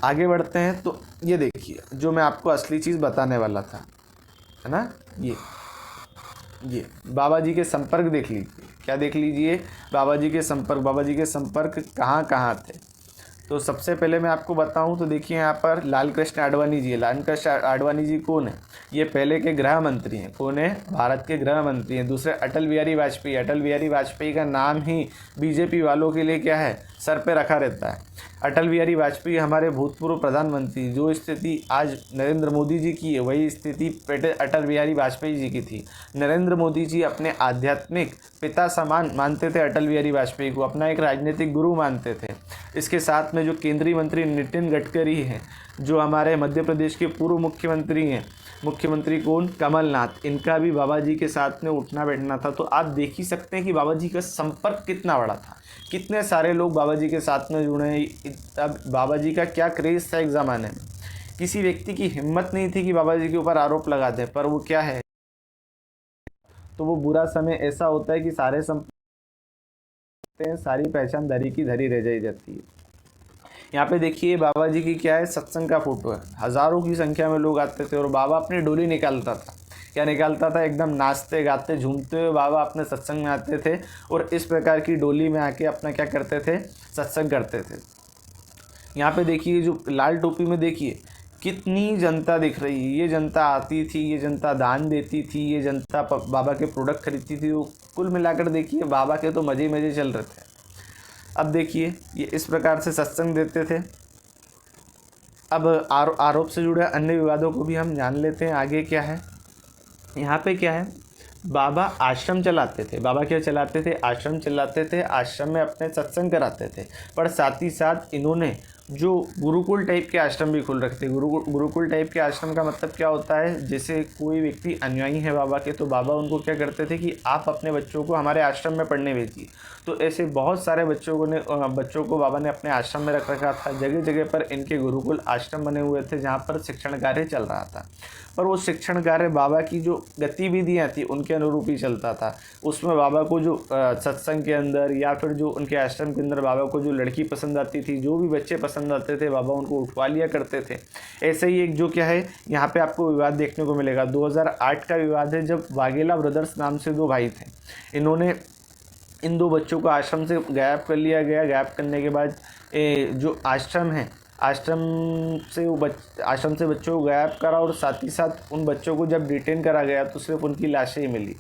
आगे बढ़ते हैं तो ये देखिए, जो मैं आपको असली चीज़ बताने वाला था, है ना, ये बाबा जी के संपर्क देख लीजिए। क्या देख लीजिए? बाबा जी के संपर्क। बाबा जी के संपर्क कहाँ कहाँ थे? तो सबसे पहले मैं आपको बताऊं तो देखिए, यहाँ पर लाल कृष्ण आडवाणी जी है। लाल कृष्ण आडवाणी जी कौन है? ये पहले के गृह मंत्री हैं। कौन है? भारत के गृह मंत्री हैं। दूसरे अटल बिहारी वाजपेयी। अटल बिहारी वाजपेयी का नाम ही बीजेपी वालों के लिए क्या है? सर पे रखा रहता है। अटल बिहारी वाजपेयी हमारे भूतपूर्व प्रधानमंत्री। जो स्थिति आज नरेंद्र मोदी जी की है, वही स्थिति अटल बिहारी वाजपेयी जी की थी। नरेंद्र मोदी जी अपने आध्यात्मिक पिता समान मानते थे अटल बिहारी वाजपेयी को, अपना एक राजनीतिक गुरु मानते थे। इसके साथ में जो केंद्रीय मंत्री नितिन गडकरी हैं, जो हमारे मध्य प्रदेश के पूर्व मुख्यमंत्री हैं, मुख्यमंत्री कौन? कमलनाथ। इनका भी बाबा जी के साथ में उठना बैठना था। तो आप देख ही सकते हैं कि बाबा जी का संपर्क कितना बड़ा था, कितने सारे लोग बाबा जी के साथ में जुड़े हैं। अब बाबा जी का क्या क्रेज़ था एक ज़माने में। किसी व्यक्ति की हिम्मत नहीं थी कि बाबा जी के ऊपर आरोप लगा दे, पर वो क्या है, तो वो बुरा समय ऐसा होता है कि सारे सारी पहचान धरी की धरी रह जाती है। यहाँ पे देखिए, बाबा जी की क्या है? सत्संग का फोटो है। हज़ारों की संख्या में लोग आते थे और बाबा अपनी डोली निकालता था। क्या निकालता था? एकदम नाचते गाते झूमते हुए बाबा अपने सत्संग में आते थे और इस प्रकार की डोली में आके अपना क्या करते थे? सत्संग करते थे। यहाँ पे देखिए, जो लाल टोपी में देखिए कितनी जनता दिख रही है। ये जनता आती थी, ये जनता दान देती थी, ये जनता बाबा के प्रोडक्ट खरीदती थी। वो कुल मिलाकर देखिए, बाबा के तो मज़े मज़े चल रहे थे। अब देखिए, ये इस प्रकार से सत्संग देते थे। अब आरोप से जुड़े अन्य विवादों को भी हम जान लेते हैं। आगे क्या है? यहाँ पे क्या है? बाबा आश्रम चलाते थे। बाबा क्या चलाते थे? आश्रम चलाते थे। आश्रम में अपने सत्संग कराते थे, पर साथ ही साथ इन्होंने जो गुरुकुल टाइप के आश्रम भी खोल रखे थे। गुरुकुल टाइप के आश्रम का मतलब क्या होता है? जैसे कोई व्यक्ति अनुयायी है बाबा के, तो बाबा उनको क्या करते थे कि आप अपने बच्चों को हमारे आश्रम में पढ़ने भेजिए। तो ऐसे बहुत सारे बच्चों को बाबा ने अपने आश्रम में रख रखा था। जगह जगह पर इनके गुरुकुल आश्रम बने हुए थे, जहाँ पर शिक्षण कार्य चल रहा था। पर वो शिक्षण कार्य बाबा की जो गतिविधियाँ थी उनके अनुरूप ही चलता था। उसमें बाबा को जो सत्संग के अंदर या फिर जो उनके आश्रम के अंदर बाबा को जो लड़की पसंद आती थी, जो भी बच्चे पसंद आते थे, बाबा उनको उठवा लिया करते थे। ऐसे ही एक जो क्या है, यहाँ पे आपको विवाद देखने को मिलेगा। 2008 का विवाद है, जब वाघेला ब्रदर्स नाम से 2 भाई थे। इन्होंने इन 2 बच्चों को आश्रम से गायब कर लिया गया। गायब करने के बाद जो आश्रम है, आश्रम से बच्चों को गायब करा और साथ ही साथ उन बच्चों को जब डिटेन करा गया तो सिर्फ उनकी लाशें ही मिली।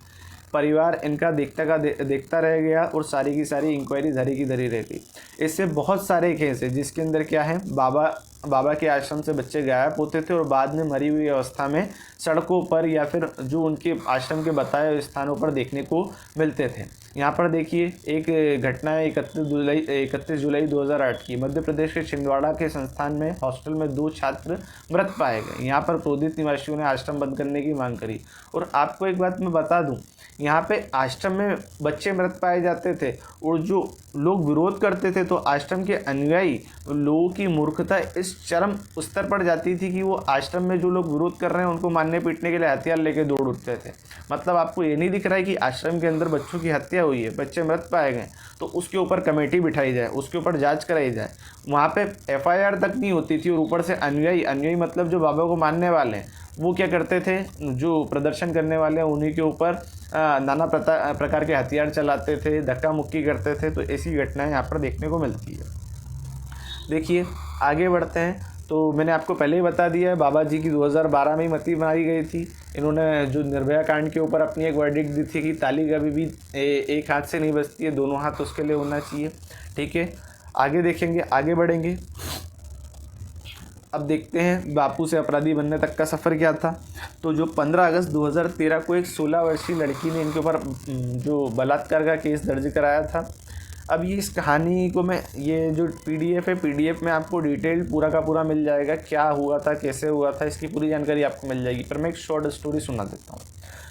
परिवार इनका देखता रह गया और सारी की सारी इंक्वायरी धरी की धरी रह गई। इससे बहुत सारे केस है जिसके अंदर क्या है, बाबा के आश्रम से बच्चे गायब होते थे और बाद में मरी हुई अवस्था में सड़कों पर या फिर जो उनके आश्रम के बताए हुए स्थानों पर देखने को मिलते थे। यहाँ पर देखिए, एक घटना है 31 जुलाई 2008 की। मध्य प्रदेश के छिंदवाड़ा के संस्थान में हॉस्टल में 2 छात्र मृत पाए गए। यहाँ पर क्रोधित निवासियों ने आश्रम बंद करने की मांग करी। और आपको एक बात मैं बता दूँ, यहाँ पे आश्रम में बच्चे मृत पाए जाते थे और जो लोग विरोध करते थे, तो आश्रम के अनुयायी लोगों की मूर्खता इस चरम स्तर पर जाती थी कि वो आश्रम में जो लोग विरोध कर रहे हैं उनको मारने पीटने के लिए हथियार लेके दौड़ उठते थे। मतलब आपको ये नहीं दिख रहा है कि आश्रम के अंदर बच्चों की हत्या हुई है, बच्चे मृत पाए गए, तो उसके ऊपर कमेटी बिठाई जाए, उसके ऊपर जांच कराई जाए। वहाँ पे FIR तक नहीं होती थी और ऊपर से अनुयायी मतलब जो बाबा को मानने वाले हैं, वो क्या करते थे, जो प्रदर्शन करने वाले हैं उन्हीं के ऊपर नाना प्रकार के हथियार चलाते थे, धक्का मुक्की करते थे। तो ऐसी घटनाएं यहाँ पर देखने को मिलती है। देखिए, आगे बढ़ते हैं। तो मैंने आपको पहले ही बता दिया है, बाबा जी की 2012 में ही मती मारी गई थी। इन्होंने जो निर्भया कांड के ऊपर अपनी एक वर्डिक्ट दी थी कि ताली कभी भी एक हाथ से नहीं बजती है, दोनों हाथ उसके लिए होना चाहिए। ठीक है, आगे देखेंगे, आगे बढ़ेंगे। अब देखते हैं बापू से अपराधी बनने तक का सफ़र क्या था। तो जो 15 अगस्त 2013 को एक 16 वर्षीय लड़की ने इनके ऊपर जो बलात्कार का केस दर्ज कराया था। अब ये इस कहानी को मैं, ये जो पीडीएफ है, पीडीएफ में आपको डिटेल पूरा का पूरा मिल जाएगा, क्या हुआ था, कैसे हुआ था, इसकी पूरी जानकारी आपको मिल जाएगी। पर मैं एक शॉर्ट स्टोरी सुना देता हूँ।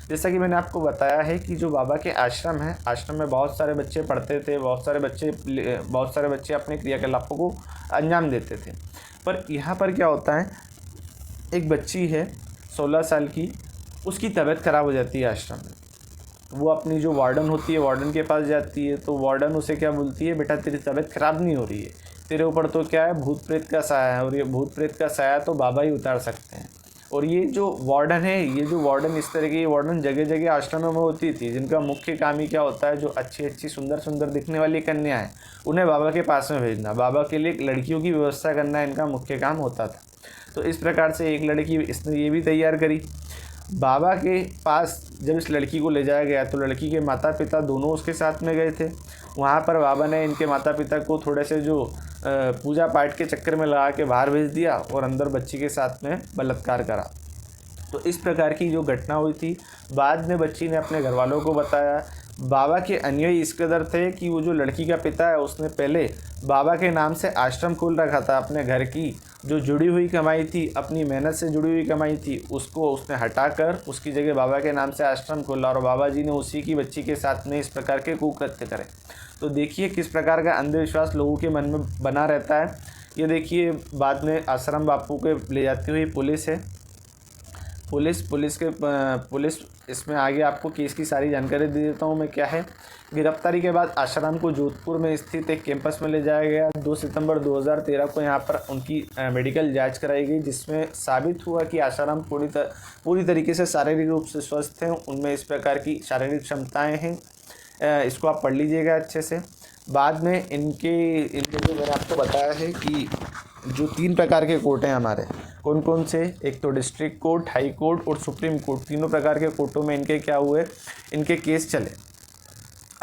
जैसा कि मैंने आपको बताया है कि जो बाबा के आश्रम है, आश्रम में बहुत सारे बच्चे पढ़ते थे, बहुत सारे बच्चे अपने क्रियाकलापों को अंजाम देते थे। पर यहाँ पर क्या होता है, एक बच्ची है 16 साल की, उसकी तबीयत ख़राब हो जाती है आश्रम में। वो अपनी जो वार्डन होती है, वार्डन के पास जाती है। तो वार्डन उसे क्या बोलती है, बेटा तेरी तबीयत ख़राब नहीं हो रही है, तेरे ऊपर तो क्या है, भूत प्रेत का साया है, और ये भूत प्रेत का साया तो बाबा ही उतार सकते हैं। और ये जो वार्डन है, ये जो वार्डन, इस तरह की वार्डन जगह जगह आश्रमों में होती थी, जिनका मुख्य काम ही क्या होता है, जो अच्छी अच्छी सुंदर सुंदर दिखने वाली कन्या है उन्हें बाबा के पास में भेजना, बाबा के लिए लड़कियों की व्यवस्था करना इनका मुख्य काम होता था। तो इस प्रकार से एक लड़की इसने ये भी तैयार करी। बाबा के पास जब इस लड़की को ले जाया गया तो लड़की के माता पिता दोनों उसके साथ में गए थे। वहाँ पर बाबा ने इनके माता पिता को थोड़े से जो पूजा पाठ के चक्कर में लगा के बाहर भेज दिया और अंदर बच्ची के साथ में बलात्कार करा। तो इस प्रकार की जो घटना हुई थी, बाद में बच्ची ने अपने घर वालों को बताया। बाबा के अनुयायी इस कदर थे कि वो जो लड़की का पिता है, उसने पहले बाबा के नाम से आश्रम खोल रखा था। अपने घर की जो जुड़ी हुई कमाई थी, अपनी मेहनत से जुड़ी हुई कमाई थी, उसको उसने हटाकर उसकी जगह बाबा के नाम से आश्रम खोला, और बाबा जी ने उसी की बच्ची के साथ में इस प्रकार के कुकृत्य करे। तो देखिए किस प्रकार का अंधविश्वास लोगों के मन में बना रहता है। ये देखिए, बाद में आश्रम बापू के ले जाती हुई पुलिस है। पुलिस इसमें आगे आपको केस की सारी जानकारी दे देता हूँ मैं क्या है। गिरफ्तारी के बाद आश्रम को जोधपुर में स्थित एक कैंपस में ले जाया गया। 2 सितंबर 2013 को यहाँ पर उनकी मेडिकल जांच कराई गई, जिसमें साबित हुआ कि आश्रम पूरी तरीके से शारीरिक रूप से स्वस्थ हैं, उनमें इस प्रकार की शारीरिक क्षमताएँ हैं। इसको आप पढ़ लीजिएगा अच्छे से। बाद में इनके जो मैंने आपको बताया है कि जो 3 प्रकार के कोर्ट हैं हमारे, कौन कौन से, एक तो डिस्ट्रिक्ट कोर्ट, हाई कोर्ट और सुप्रीम कोर्ट, तीनों प्रकार के कोर्टों में इनके क्या हुए, इनके केस चले।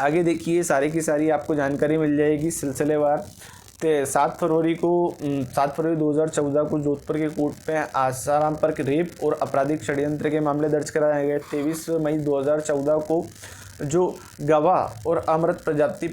आगे देखिए, सारी की सारी आपको जानकारी मिल जाएगी सिलसिलेवार। 7 फरवरी 2014 को जोधपुर के कोर्ट में आसाराम पर रेप और आपराधिक षड्यंत्र के मामले दर्ज कराए गए। 23 मई 2014 को जो गवाह और अमृत प्रजापति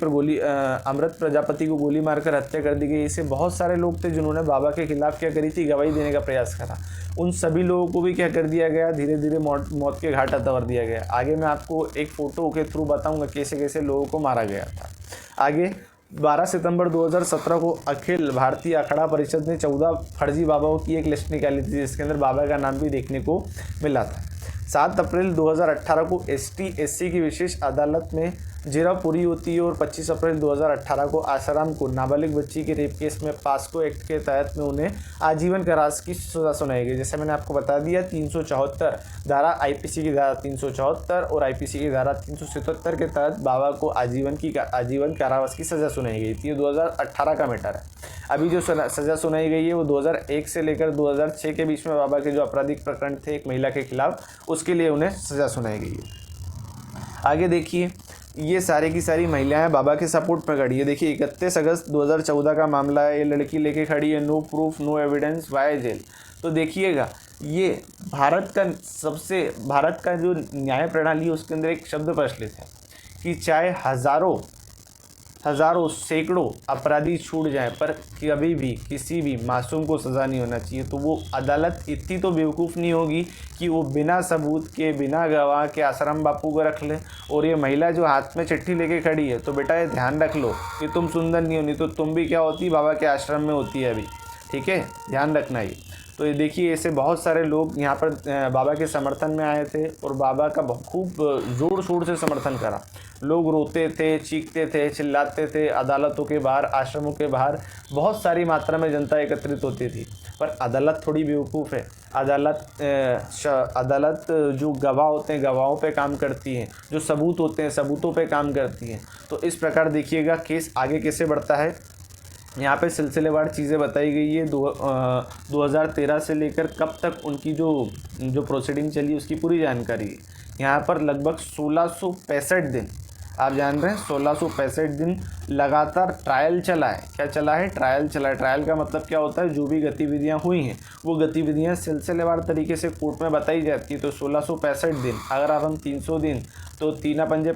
को गोली मारकर हत्या कर दी गई। इससे बहुत सारे लोग थे जिन्होंने बाबा के खिलाफ क्या करी थी, गवाही देने का प्रयास करा। उन सभी लोगों को भी क्या कर दिया गया, धीरे धीरे मौत के घाट उतार दिया गया। आगे मैं आपको एक फ़ोटो के थ्रू बताऊंगा कैसे कैसे लोगों को मारा गया था। आगे 12 सितंबर 2017 को अखिल भारतीय अखाड़ा परिषद ने 14 फर्जी बाबाओं की एक लिस्ट निकाली थी, जिसके अंदर बाबा का नाम भी देखने को मिला था। 7 अप्रैल 2018 को ST/SC की विशेष अदालत में जिरह पूरी होती है और 25 अप्रैल 2018 को आसाराम को नाबालिग बच्ची के रेप केस में पास्को एक्ट के तहत में उन्हें आजीवन कारावास की सज़ा सुनाई गई। जैसे मैंने आपको बता दिया, 374 धारा IPC की धारा 374 और IPC की धारा 377 के तहत बाबा को आजीवन कारावास की सज़ा सुनाई गई थी। ये 2018 का मैटर है। अभी जो सज़ा सुनाई गई है वो 2001 से लेकर 2006 के बीच में बाबा के जो आपराधिक प्रकरण थे एक महिला के खिलाफ, उसके लिए उन्हें सज़ा सुनाई गई है। आगे देखिए, ये सारी की सारी महिलाएं बाबा के सपोर्ट में खड़ी है। देखिए 31 अगस्त 2014 का मामला है। ये लड़की लेके खड़ी है, no proof no evidence via jail. तो देखिएगा, ये भारत का जो न्याय प्रणाली है उसके अंदर एक शब्द प्रचलित है कि चाहे हज़ारों सैकड़ों अपराधी छूट जाएं, पर कभी भी किसी भी मासूम को सज़ा नहीं होना चाहिए। तो वो अदालत इतनी तो बेवकूफ़ नहीं होगी कि वो बिना सबूत के, बिना गवाह के आसाराम बापू को रख ले। और ये महिला जो हाथ में चिट्ठी लेके खड़ी है, तो बेटा ये ध्यान रख लो कि तुम सुंदर नहीं हो, नहीं तो तुम भी क्या होती, बाबा के आश्रम में होती है अभी। ठीक है, ध्यान रखना ये। तो ये देखिए, ऐसे बहुत सारे लोग यहाँ पर बाबा के समर्थन में आए थे और बाबा का खूब ज़ोर शोर से समर्थन करा। लोग रोते थे, चीखते थे, चिल्लाते थे। अदालतों के बाहर, आश्रमों के बाहर बहुत सारी मात्रा में जनता एकत्रित होती थी। पर अदालत थोड़ी बेवकूफ़ है। अदालत जो गवाह होते हैं, गवाहों पे काम करती हैं, जो सबूत होते हैं, सबूतों पे काम करती हैं। तो इस प्रकार देखिएगा केस आगे कैसे बढ़ता है। यहाँ पे सिलसिलेवार चीज़ें बताई गई है। 2013 से लेकर कब तक उनकी जो प्रोसीडिंग चली उसकी पूरी जानकारी है। यहाँ पर लगभग 1665 दिन आप जान रहे हैं 1665 दिन लगातार ट्रायल चला है। क्या चला है? ट्रायल चला है। ट्रायल का मतलब क्या होता है? जो भी गतिविधियां हुई हैं वो गतिविधियां सिलसिलेवार तरीके से कोर्ट में बताई जाती है। तो 1665 दिन, अगर आप हम 300 दिन, तो तीना पंजे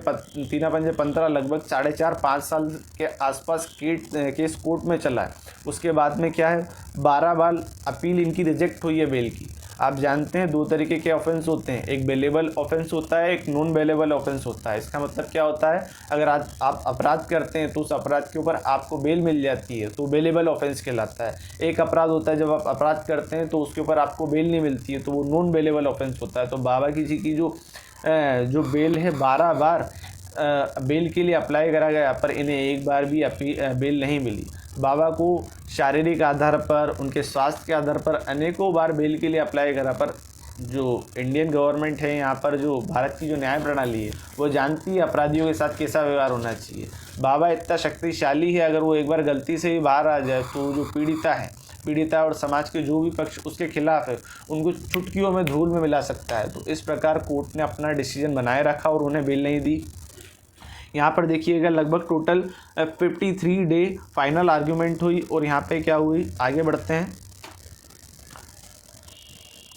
15, लगभग 4.5-5 साल के आसपास केस कोर्ट में चला है। उसके बाद में क्या है, 12 बार अपील इनकी रिजेक्ट हुई है बेल की। आप जानते हैं 2 तरीके के ऑफेंस होते हैं, एक बेलेबल ऑफेंस होता है, एक नॉन बेलेबल ऑफेंस होता है। इसका मतलब क्या होता है, अगर आप अपराध करते हैं तो उस अपराध के ऊपर आपको बेल मिल जाती है तो बेलेबल ऑफेंस कहलाता है। एक अपराध होता है जब आप अपराध करते हैं तो उसके ऊपर आपको बेल नहीं मिलती है तो वो नॉन बेलेबल ऑफेंस होता है। तो बाबा जी की जो बेल है 12 बार बेल के लिए अप्लाई करा गया पर इन्हें एक बार भी बेल नहीं मिली। बाबा को शारीरिक आधार पर, उनके स्वास्थ्य के आधार पर अनेकों बार बेल के लिए अप्लाई करा, पर जो इंडियन गवर्नमेंट है यहाँ पर, जो भारत की जो न्याय प्रणाली है, वो जानती है अपराधियों के साथ कैसा व्यवहार होना चाहिए। बाबा इतना शक्तिशाली है, अगर वो एक बार गलती से ही बाहर आ जाए तो जो पीड़िता और समाज के जो भी पक्ष उसके खिलाफ है उनको चुटकियों में धूल में मिला सकता है। तो इस प्रकार कोर्ट ने अपना डिसीजन बनाए रखा और उन्हें बेल नहीं दी। यहाँ पर देखिएगा लगभग टोटल 53 डे फाइनल आर्ग्यूमेंट हुई। और यहाँ पे क्या हुई, आगे बढ़ते हैं।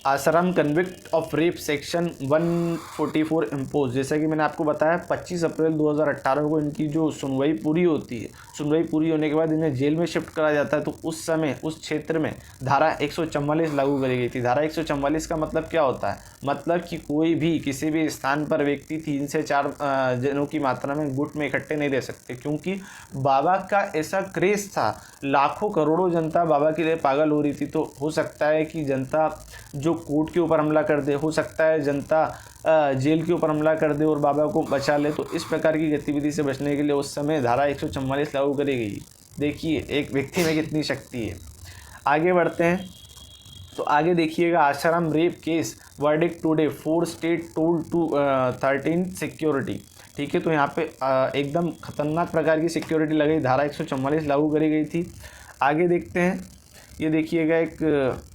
Asaram convict of rape section 144 impose. जैसा कि मैंने आपको बताया 25 अप्रैल 2018 को इनकी जो सुनवाई पूरी होती है, सुनवाई पूरी होने के बाद इन्हें जेल में शिफ्ट करा जाता है। तो उस समय उस क्षेत्र में धारा 144 लागू करी गई थी। धारा 144 का मतलब क्या होता है, मतलब कि कोई भी किसी भी स्थान पर व्यक्ति 3 से 4 जनों की मात्रा में गुट में इकट्ठे नहीं रह सकते, क्योंकि बाबा का ऐसा क्रेज था, लाखों करोड़ों जनता बाबा के लिए पागल हो रही थी। तो हो सकता है कि जनता जो कोर्ट के ऊपर हमला कर दे, हो सकता है जनता जेल के ऊपर हमला कर दे और बाबा को बचा ले। तो इस प्रकार की गतिविधि से बचने के लिए उस समय धारा 144 लागू करी गई। देखिए एक व्यक्ति में कितनी शक्ति है। आगे बढ़ते हैं तो आगे देखिएगा, Asaram rape case verdict today 4 state told to 13 security. ठीक है, तो यहाँ पे एकदम खतरनाक प्रकार की सिक्योरिटी लगाई, धारा 144 लागू करी गई थी। आगे देखते हैं, ये देखिएगा एक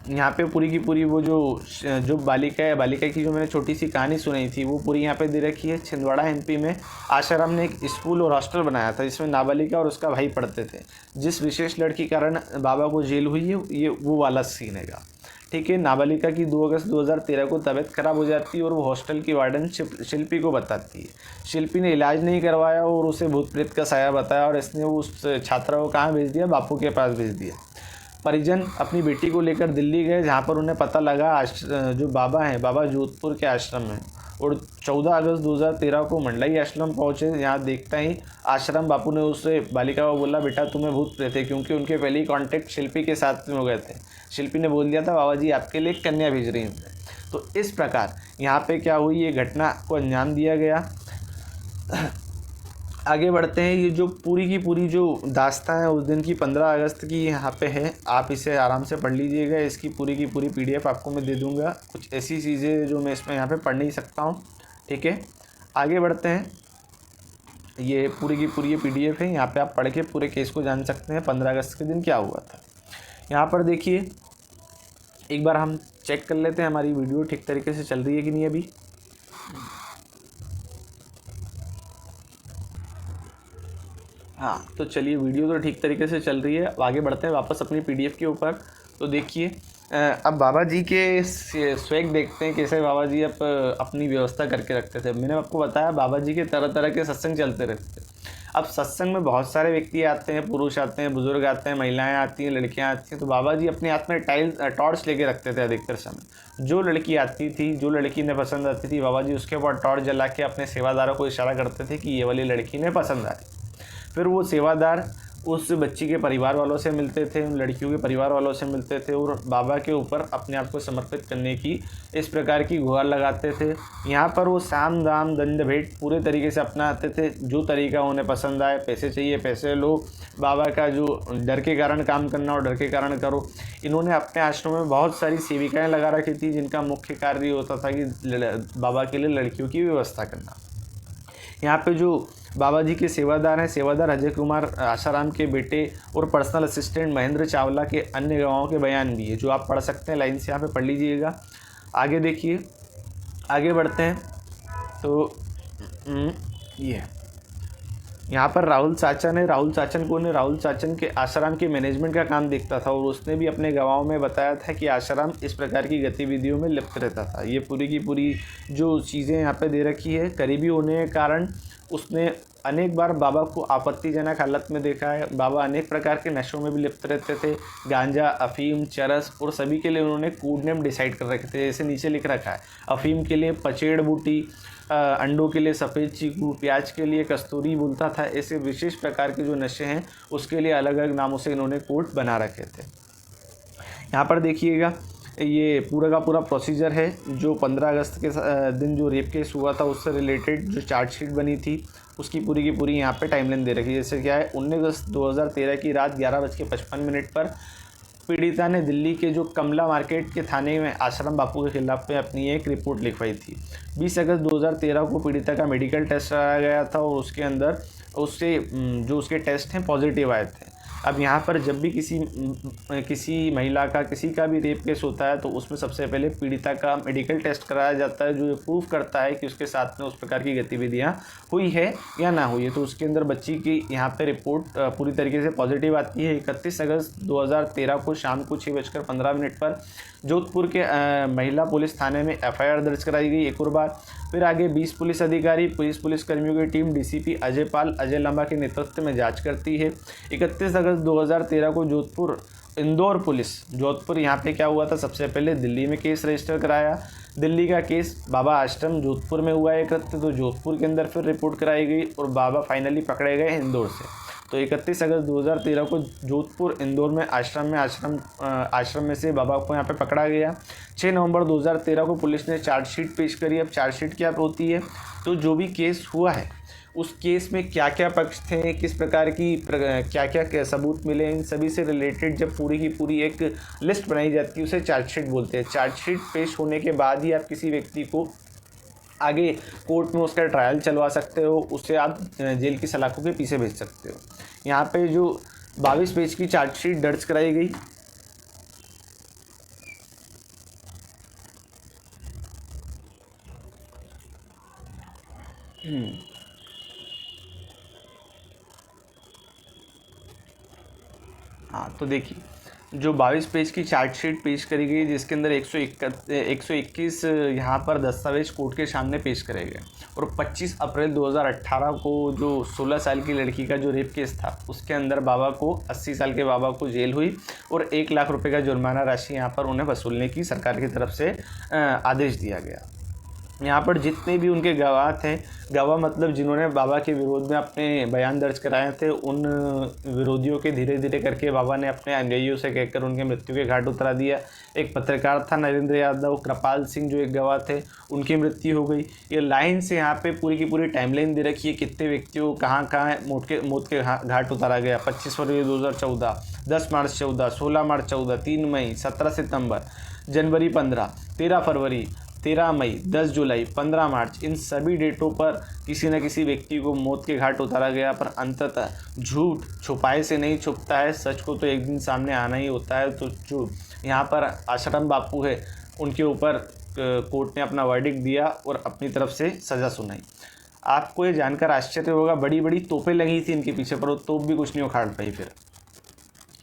यहाँ पे पूरी की पूरी वो जो बालिका की जो मैंने छोटी सी कहानी सुनाई थी वो पूरी यहाँ पे दे रखी है। छिंदवाड़ा एमपी में आसाराम ने एक स्कूल और हॉस्टल बनाया था जिसमें नाबालिका और उसका भाई पढ़ते थे। जिस विशेष लड़की कारण बाबा को जेल हुई है ये वो वाला सीन है। ठीक है, नाबालिका की 2 अगस्त 2013 को तबीयत खराब हो जाती है और वो हॉस्टल की वार्डन शिल्पी को बताती है। शिल्पी ने इलाज नहीं करवाया और उसे भूत प्रेत का साया बताया और इसने उस छात्रा को कहाँ भेज दिया, बापू के पास भेज दिया। परिजन अपनी बेटी को लेकर दिल्ली गए, जहाँ पर उन्हें पता लगा जो बाबा हैं, बाबा जोधपुर के आश्रम में। और 14 अगस्त 2013 को मंडलाई आश्रम पहुँचे। यहाँ देखता ही आश्रम बापू ने उससे बालिका को बोला, बेटा तुम्हें भूत प्रेत है, क्योंकि उनके पहले ही कॉन्टेक्ट शिल्पी के साथ में हो गए थे। शिल्पी ने बोल दिया था बाबा जी आपके लिए कन्या भेज रही हूँ। तो इस प्रकार यहाँ पे क्या हुई, ये घटना को अंजाम दिया गया। आगे बढ़ते हैं, ये जो पूरी की पूरी जो दास्तां है उस दिन की 15 अगस्त की यहाँ पे है, आप इसे आराम से पढ़ लीजिएगा। इसकी पूरी की पूरी PDF आपको मैं दे दूँगा। कुछ ऐसी चीज़ें जो मैं इसमें यहाँ पे पढ़ नहीं सकता हूँ। ठीक है, आगे बढ़ते हैं। ये पूरी की पूरी ये PDF है, यहाँ पे आप पढ़ के पूरे केस को जान सकते हैं 15 अगस्त के दिन क्या हुआ था। यहाँ पर देखिए एक बार हम चेक कर लेते हैं हमारी वीडियो ठीक तरीके से चल रही है कि नहीं अभी। हाँ, तो चलिए वीडियो तो ठीक तरीके से चल रही है। अब आगे बढ़ते हैं वापस अपनी PDF के ऊपर। तो देखिए अब बाबा जी के स्वैग देखते हैं, कैसे बाबा जी अब अपनी व्यवस्था करके रखते थे। मैंने आपको बताया बाबा जी के तरह तरह के सत्संग चलते रहते थे। अब सत्संग में बहुत सारे व्यक्ति आते हैं, पुरुष आते हैं, बुजुर्ग आते हैं, महिलाएं आती हैं, लड़कियां आती हैं। तो बाबा जी अपने हाथ में टॉर्च लेके रखते थे अधिकतर समय। जो लड़की आती थी, जो लड़की ने पसंद आती थी, बाबा जी उसके ऊपर टॉर्च जला के अपने सेवादारों को इशारा करते थे कि ये वाली लड़की ने पसंद आई। फिर वो सेवादार उस बच्ची के परिवार वालों से मिलते थे, उन लड़कियों के परिवार वालों से मिलते थे और बाबा के ऊपर अपने आप को समर्पित करने की इस प्रकार की गुहार लगाते थे। यहाँ पर वो साम दाम दंड भेंट पूरे तरीके से अपनाते थे, जो तरीका उन्हें पसंद आए। पैसे चाहिए पैसे लो, बाबा का जो डर के कारण काम करना और डर के कारण करो। इन्होंने अपने आश्रम में बहुत सारी सेविकाएँ लगा रखी थी जिनका मुख्य कार्य होता था कि बाबा के लिए लड़कियों की व्यवस्था करना। यहाँ पे जो बाबा जी के सेवादार हैं, सेवादार अजय कुमार आसाराम के बेटे और पर्सनल असिस्टेंट महेंद्र चावला के अन्य गवाहों के बयान भी है जो आप पढ़ सकते हैं, लाइन से यहाँ पे पढ़ लीजिएगा। आगे देखिए, आगे बढ़ते हैं। तो ये यहाँ पर राहुल चाचन के आश्रम के मैनेजमेंट का काम देखता था और उसने भी अपने गवाहों में बताया था कि आश्रम इस प्रकार की गतिविधियों में लिप्त रहता था। ये पूरी की पूरी जो चीज़ें यहाँ पे दे रखी है, करीबी होने के कारण उसने अनेक बार बाबा को आपत्तिजनक हालत में देखा है। बाबा अनेक प्रकार के नशों में भी लिप्त रहते थे, गांजा, अफीम, चरस, और सभी के लिए उन्होंने कोड नेम डिसाइड कर रखे थे। जैसे नीचे लिख रखा है, अफीम के लिए पचेड़ बूटी, अंडों के लिए सफ़ेद चीकू, प्याज के लिए कस्तूरी बोलता था। ऐसे विशेष प्रकार के जो नशे हैं उसके लिए अलग अलग नामों से इन्होंने कोड बना रखे थे। यहाँ पर देखिएगा, ये पूरा का पूरा प्रोसीजर है जो 15 अगस्त के दिन जो रेप केस हुआ था उससे रिलेटेड जो चार्जशीट बनी थी उसकी पूरी की पूरी यहाँ पे टाइमलाइन दे रखी है। जैसे क्या है, 19 अगस्त 2013 की रात 11:55 पर पीड़िता ने दिल्ली के जो कमला मार्केट के थाने में आश्रम बापू के खिलाफ में अपनी एक रिपोर्ट लिखवाई थी। 20 अगस्त 2013 को पीड़िता का मेडिकल टेस्ट कराया गया था और उसके अंदर जो उसके टेस्ट हैं पॉजिटिव आए थे। अब यहाँ पर जब भी किसी महिला का किसी का भी रेप केस होता है तो उसमें सबसे पहले पीड़िता का मेडिकल टेस्ट कराया जाता है जो ये प्रूफ करता है कि उसके साथ में उस प्रकार की गतिविधियाँ हुई है या ना हुई है। तो उसके अंदर बच्ची की यहाँ पे रिपोर्ट पूरी तरीके से पॉजिटिव आती है। 31 अगस्त 2013 को शाम को 6:15 पर जोधपुर के महिला पुलिस थाने में FIR दर्ज कराई गई एक और बार। फिर आगे 20 पुलिस अधिकारी, पुलिस कर्मियों की टीम DCP अजय लांबा के नेतृत्व में जांच करती है। 31 अगस्त 2013 को जोधपुर यहाँ पे क्या हुआ था, सबसे पहले दिल्ली में केस रजिस्टर कराया। दिल्ली का केस बाबा आश्रम जोधपुर में हुआ है कृत्य, तो जोधपुर के अंदर फिर रिपोर्ट कराई गई और बाबा फाइनली पकड़े गए इंदौर से। तो 31 अगस्त 2013 को जोधपुर इंदौर में आश्रम में से बाबा को यहाँ पे पकड़ा गया। 6 नवंबर 2013 को पुलिस ने चार्जशीट पेश करी। अब चार्जशीट क्या होती है, तो जो भी केस हुआ है उस केस में क्या क्या पक्ष थे, किस प्रकार की क्या क्या सबूत मिले, इन सभी से रिलेटेड जब पूरी की पूरी एक लिस्ट बनाई जाती है उसे चार्जशीट बोलते हैं। चार्जशीट पेश होने के बाद ही आप किसी व्यक्ति को आगे कोर्ट में उसका ट्रायल चलवा सकते हो, उससे आप जेल की सलाखों के पीछे भेज सकते हो। यहाँ पे जो 22 पेज की चार्जशीट दर्ज कराई गई। हाँ, तो देखिए जो 22 पेज की चार्जशीट पेश करी गई जिसके अंदर 121 यहाँ पर दस्तावेज कोर्ट के सामने पेश करे गए और 25 अप्रैल 2018 को जो 16 साल की लड़की का जो रेप केस था उसके अंदर बाबा को 80 साल के बाबा को जेल हुई और 1 लाख रुपए का जुर्माना राशि यहाँ पर उन्हें वसूलने की सरकार की तरफ से आदेश दिया गया। यहाँ पर जितने भी उनके गवाह थे, गवाह मतलब जिन्होंने बाबा के विरोध में अपने बयान दर्ज कराए थे, उन विरोधियों के धीरे धीरे करके बाबा ने अपने अनुयायियों से कहकर उनके मृत्यु के घाट उतरा दिया। एक पत्रकार था नरेंद्र यादव, कृपाल सिंह जो एक गवाह थे, उनकी मृत्यु हो गई। ये लाइन से यहाँ पे पूरी की पूरी टाइमलाइन दे रखी है, कितने व्यक्तियों कहाँ मौत के घाट उतारा गया। 25 फरवरी 2014, 10 मार्च 14, 16 मार्च 14, 3 मई, 17 सितंबर, जनवरी 15, 13 फरवरी, 13 मई, 10 जुलाई, 15 मार्च, इन सभी डेटों पर किसी न किसी व्यक्ति को मौत के घाट उतारा गया। पर अंततः झूठ छुपाए से नहीं छुपता है, सच को तो एक दिन सामने आना ही होता है। तो जो यहाँ पर आश्रम बापू है उनके ऊपर कोर्ट ने अपना वर्डिक्ट दिया और अपनी तरफ से सज़ा सुनाई। आपको ये जानकर आश्चर्य होगा, बड़ी बड़ी तोपें लगी थी इनके पीछे, पर वो तोप भी कुछ नहीं उखाड़ पाई। फिर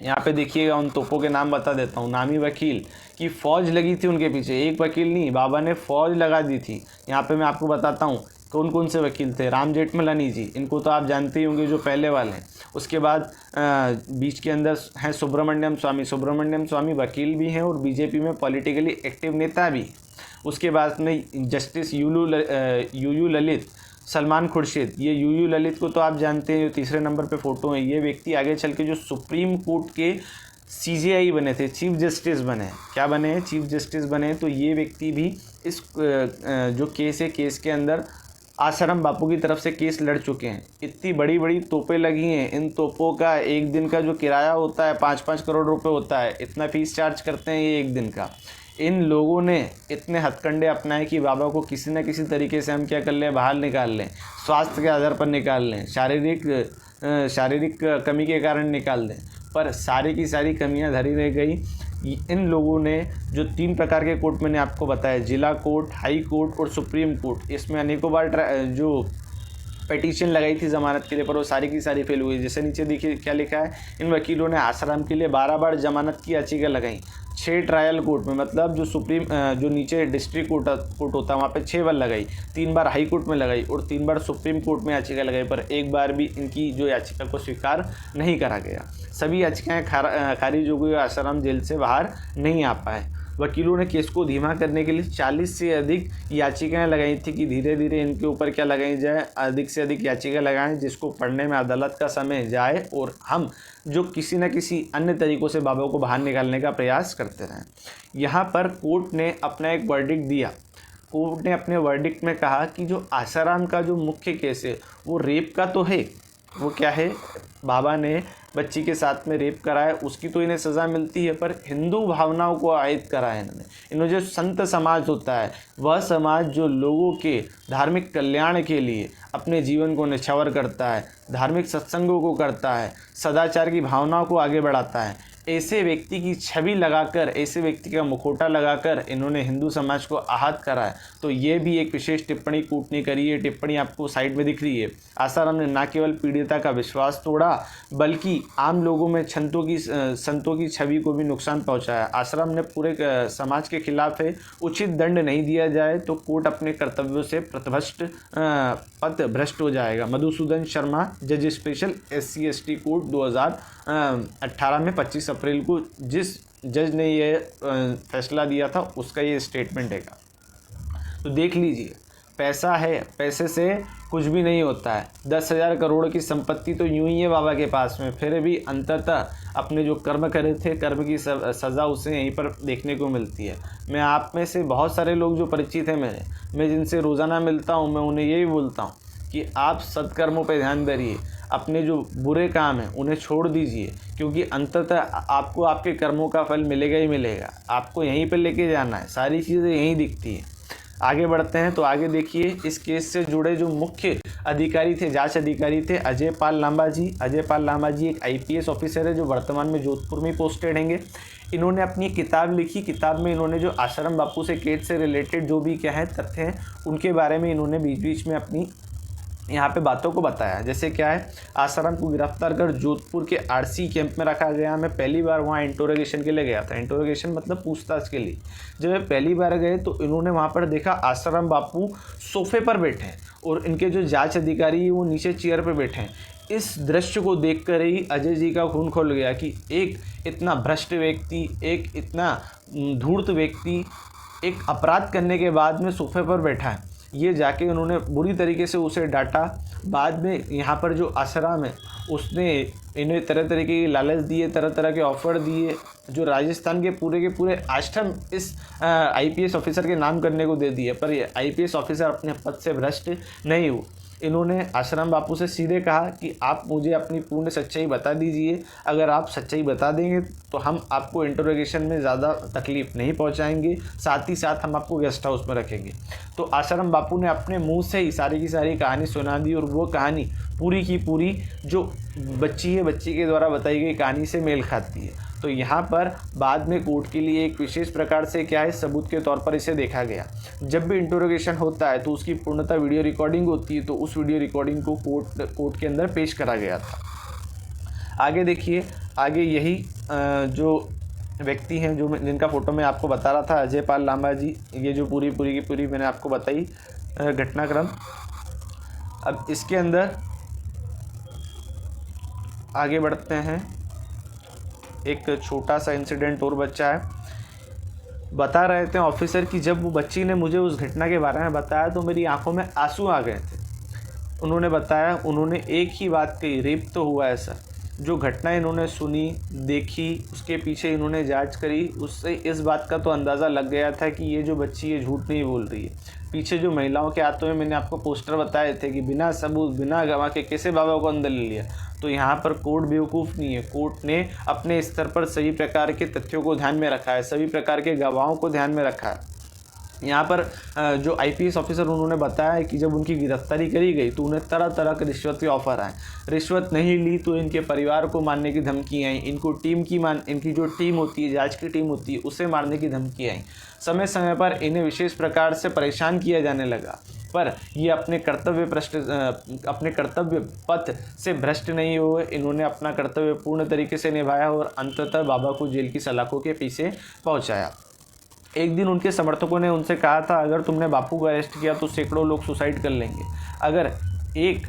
यहाँ पे देखिएगा, उन तोपों के नाम बता देता हूँ। नामी वकील की फ़ौज लगी थी उनके पीछे, एक वकील नहीं, बाबा ने फ़ौज लगा दी थी। यहाँ पे मैं आपको बताता हूँ कौन कौन से वकील थे। राम जेठमलानी जी, इनको तो आप जानते ही होंगे, जो पहले वाले हैं। उसके बाद बीच के अंदर हैं सुब्रमण्यम स्वामी वकील भी हैं और बीजेपी में पॉलिटिकली एक्टिव नेता भी। उसके बाद में जस्टिस यूयू ललित, सलमान खुर्शीद, ये यूयू ललित को तो आप जानते हैं, जो तीसरे नंबर पे फ़ोटो हैं। ये व्यक्ति आगे चल के जो सुप्रीम कोर्ट के CJI बने थे, चीफ जस्टिस बने। क्या बने हैं? चीफ जस्टिस बने। तो ये व्यक्ति भी इस जो केस है, केस के अंदर आश्रम बापू की तरफ से केस लड़ चुके हैं। इतनी बड़ी बड़ी तोपें लगी हैं, इन तोपों का एक दिन का जो किराया होता है 5-5 करोड़ रुपए होता है, इतना फीस चार्ज करते हैं ये एक दिन का। इन लोगों ने इतने हथकंडे अपनाए कि बाबा को किसी न किसी तरीके से हम क्या कर लें, बाहर निकाल लें, स्वास्थ्य के आधार पर निकाल लें, शारीरिक कमी के कारण निकाल दें। पर सारी की सारी कमियां धरी रह गई। इन लोगों ने जो 3 प्रकार के कोर्ट मैंने आपको बताया, जिला कोर्ट, हाई कोर्ट और सुप्रीम कोर्ट, इसमें अनेकों बार जो पिटीशन लगाई थी ज़मानत के लिए, पर वो सारी की सारी फेल हुई। जैसे नीचे देखिए क्या लिखा है, इन वकीलों ने आसाराम के लिए 12 बार जमानत की याचिका लगाई, 6 ट्रायल कोर्ट में, मतलब जो नीचे डिस्ट्रिक्ट कोर्ट होता है वहाँ पे 6 बार लगाई, 3 बार हाई कोर्ट में लगाई और 3 बार सुप्रीम कोर्ट में याचिका लगाई, पर एक बार भी इनकी जो याचिका को स्वीकार नहीं करा गया। सभी याचिकाएँ खारिज हो गई, आसाराम जेल से बाहर नहीं आ पाए। वकीलों ने केस को धीमा करने के लिए 40 से अधिक याचिकाएं लगाई थी कि धीरे धीरे इनके ऊपर क्या लगाई जाए, अधिक से अधिक याचिका लगाएं जिसको पढ़ने में अदालत का समय जाए और हम जो किसी न किसी अन्य तरीक़ों से बाबा को बाहर निकालने का प्रयास करते रहें। यहाँ पर कोर्ट ने अपना एक वर्डिक्ट दिया। कोर्ट ने अपने वर्डिक्ट में कहा कि जो आसाराम का जो मुख्य केस है वो रेप का तो है, वो क्या है, बाबा ने बच्ची के साथ में रेप करा है, उसकी तो इन्हें सज़ा मिलती है, पर हिंदू भावनाओं को आयत करा है इन्होंने जो संत समाज होता है, वह समाज जो लोगों के धार्मिक कल्याण के लिए अपने जीवन को निछावर करता है, धार्मिक सत्संगों को करता है, सदाचार की भावनाओं को आगे बढ़ाता है, ऐसे व्यक्ति की छवि लगाकर, ऐसे व्यक्ति का मुखौटा लगाकर इन्होंने हिंदू समाज को आहत करा है। तो ये भी एक विशेष टिप्पणी कोर्ट ने करी है। टिप्पणी आपको साइड में दिख रही है। आसाराम ने न केवल पीड़िता का विश्वास तोड़ा बल्कि आम लोगों में संतों की छवि को भी नुकसान पहुंचाया। आसाराम ने पूरे समाज के खिलाफ है, उचित दंड नहीं दिया जाए तो कोर्ट अपने कर्तव्यों से पथभ्रष्ट हो जाएगा। मधुसूदन शर्मा, जज स्पेशल SC ST कोर्ट 2018 में 25 अप्रैल को जिस जज ने ये फैसला दिया था उसका ये स्टेटमेंट है। तो देख लीजिए, पैसा है, पैसे से कुछ भी नहीं होता है। 10,000 करोड़ की संपत्ति तो यूं ही है बाबा के पास में, फिर भी अंततः अपने जो कर्म करे थे, कर्म की सज़ा उसे यहीं पर देखने को मिलती है। मैं आप में से बहुत सारे लोग जो परिचित हैं मैं जिनसे रोज़ाना मिलता हूं, मैं उन्हें यही बोलता हूं कि आप सत्कर्मों पर ध्यान दीजिए, अपने जो बुरे काम हैं उन्हें छोड़ दीजिए, क्योंकि अंततः आपको आपके कर्मों का फल मिलेगा ही मिलेगा। आपको यहीं पर लेके जाना है, सारी चीज़ें यहीं दिखती हैं। आगे बढ़ते हैं तो आगे देखिए, इस केस से जुड़े जो मुख्य अधिकारी थे, जांच अधिकारी थे अजय पाल लांबा जी। अजय पाल लांबा जी एक IPS ऑफिसर है जो वर्तमान में जोधपुर में पोस्टेड हैंगे। इन्होंने अपनी किताब लिखी। किताब में इन्होंने जो आसाराम बापू से केस से रिलेटेड जो भी क्या है तथ्य हैं उनके बारे में इन्होंने बीच बीच में अपनी यहाँ पे बातों को बताया। जैसे क्या है, आसाराम को गिरफ्तार कर जोधपुर के RC कैंप में रखा गया। मैं पहली बार वहाँ इंटरोगेशन के लिए गया था। इंटरोगेशन मतलब पूछताछ के लिए। जब मैं पहली बार गए तो इन्होंने वहाँ पर देखा आसाराम बापू सोफे पर बैठे हैं और इनके जो जांच अधिकारी वो नीचे चेयर पर बैठे हैं। इस दृश्य को देखकर ही अजय जी का खून खोल गया कि एक इतना भ्रष्ट व्यक्ति, एक इतना धूर्त व्यक्ति एक अपराध करने के बाद में सोफे पर बैठा है। ये जाके उन्होंने बुरी तरीके से उसे डांटा। बाद में यहाँ पर जो आसाराम है उसने इन्हें तरह तरह के लालच दिए, तरह तरह के ऑफ़र दिए, जो राजस्थान के पूरे आश्रम इस IPS ऑफिसर के नाम करने को दे दिए। पर ये IPS ऑफिसर अपने पद से भ्रष्ट नहीं हुए। इन्होंने आसाराम बापू से सीधे कहा कि आप मुझे अपनी पूर्ण सच्चाई बता दीजिए। अगर आप सच्चाई बता देंगे तो हम आपको इंटरोगेशन में ज़्यादा तकलीफ़ नहीं पहुंचाएंगे, साथ ही साथ हम आपको गेस्ट हाउस में रखेंगे। तो आसाराम बापू ने अपने मुंह से ही सारी की सारी कहानी सुना दी और वो कहानी पूरी की पूरी जो बच्ची है, बच्ची के द्वारा बताई गई कहानी से मेल खाती है। तो यहाँ पर बाद में कोर्ट के लिए एक विशेष प्रकार से क्या है, सबूत के तौर पर इसे देखा गया। जब भी इंटरोगेशन होता है तो उसकी पूर्णतः वीडियो रिकॉर्डिंग होती है, तो उस वीडियो रिकॉर्डिंग को कोर्ट के अंदर पेश करा गया था। आगे देखिए, आगे यही जो व्यक्ति हैं जिनका फ़ोटो मैं आपको बता रहा था, अजय पाल लांबा जी, ये जो पूरी की पूरी मैंने आपको बताई घटनाक्रम। अब इसके अंदर आगे बढ़ते हैं। एक छोटा सा इंसिडेंट और बच्चा है। बता रहे थे ऑफिसर कि जब वो बच्ची ने मुझे उस घटना के बारे में बताया तो मेरी आंखों में आंसू आ गए थे। उन्होंने बताया, उन्होंने एक ही बात कही, रेप तो हुआ है सर। जो घटना इन्होंने सुनी, देखी, उसके पीछे इन्होंने जांच करी, उससे इस बात का तो अंदाज़ा लग गया था कि ये जो बच्ची है झूठ नहीं बोल रही है। पीछे जो महिलाओं के हाथों में मैंने आपको पोस्टर बताए थे कि बिना सबूत, बिना गवाह के कैसे बाबा को अंदर ले लिया, तो यहाँ पर कोर्ट बेवकूफ़ नहीं है। कोर्ट ने अपने स्तर पर सभी प्रकार के तथ्यों को ध्यान में रखा है, सभी प्रकार के गवाहों को ध्यान में रखा है। यहाँ पर जो IPS ऑफिसर उन्होंने बताया कि जब उनकी गिरफ्तारी करी गई तो उन्हें तरह तरह के रिश्वत के ऑफ़र आए। रिश्वत नहीं ली तो इनके परिवार को मारने की धमकी आई, इनको इनकी जो टीम होती है, जांच की टीम होती है, उसे मारने की धमकी आई। समय समय पर इन्हें विशेष प्रकार से परेशान किया जाने लगा। पर ये अपने कर्तव्य पथ से भ्रष्ट नहीं हुए। इन्होंने अपना कर्तव्य पूर्ण तरीके से निभाया और अंततः बाबा को जेल की सलाखों के पीछे पहुंचाया। एक दिन उनके समर्थकों ने उनसे कहा था, अगर तुमने बापू को अरेस्ट किया तो सैकड़ों लोग सुसाइड कर लेंगे। अगर एक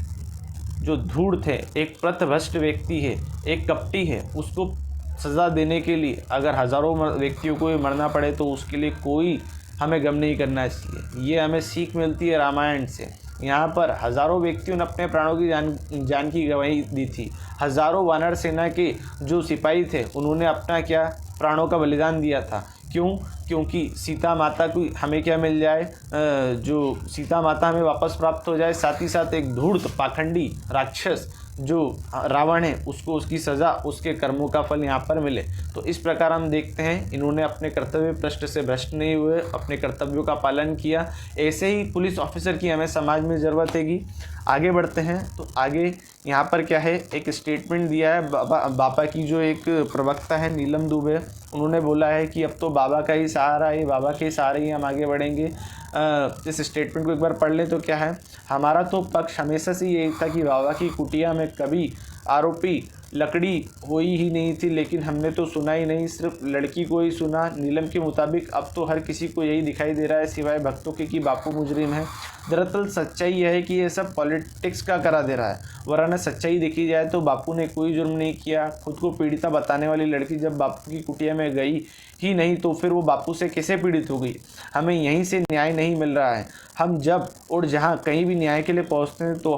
जो धूर्त है, एक पथभ्रष्ट व्यक्ति है, एक कपटी है, उसको सज़ा देने के लिए अगर हज़ारों व्यक्तियों को मरना पड़े तो उसके लिए कोई हमें गम नहीं करना चाहिए। ये हमें सीख मिलती है रामायण से। यहाँ पर हज़ारों व्यक्तियों ने अपने प्राणों की जान की गवाही दी थी। हज़ारों वानर सेना के जो सिपाही थे उन्होंने अपना प्राणों का बलिदान दिया था। क्यों? क्योंकि सीता माता को हमें क्या मिल जाए, जो सीता माता हमें वापस प्राप्त हो जाए, साथ ही साथ एक धूर्त पाखंडी राक्षस जो रावण है उसको उसकी सज़ा, उसके कर्मों का फल यहाँ पर मिले। तो इस प्रकार हम देखते हैं इन्होंने अपने कर्तव्य पृष्ठ से भ्रष्ट नहीं हुए, अपने कर्तव्यों का पालन किया। ऐसे ही पुलिस ऑफिसर की हमें समाज में ज़रूरत हैगी। आगे बढ़ते हैं तो आगे यहाँ पर क्या है, एक स्टेटमेंट दिया है बाबा की जो एक प्रवक्ता है नीलम दुबे, उन्होंने बोला है कि अब तो बाबा का ही सहारा है, बाबा के सहारे ही हम आगे बढ़ेंगे। इस स्टेटमेंट को एक बार पढ़ लें तो क्या है, हमारा तो पक्ष हमेशा से यही था कि बाबा की कुटिया में कभी आरोपी लकड़ी हुई ही नहीं थी, लेकिन हमने तो सुना ही नहीं, सिर्फ लड़की को ही सुना। नीलम के मुताबिक अब तो हर किसी को यही दिखाई दे रहा है सिवाय भक्तों के कि बापू मुजरिम है। दरअसल सच्चाई यह है कि ये सब पॉलिटिक्स का करा दे रहा है, वरना सच्चाई देखी जाए तो बापू ने कोई जुर्म नहीं किया। खुद को पीड़िता बताने वाली लड़की जब बापू की कुटिया में गई ही नहीं तो फिर वो बापू से कैसे पीड़ित हो गई? हमें यहीं से न्याय नहीं मिल रहा है। हम जब और जहाँ कहीं भी न्याय के लिए पहुँचते हैं तो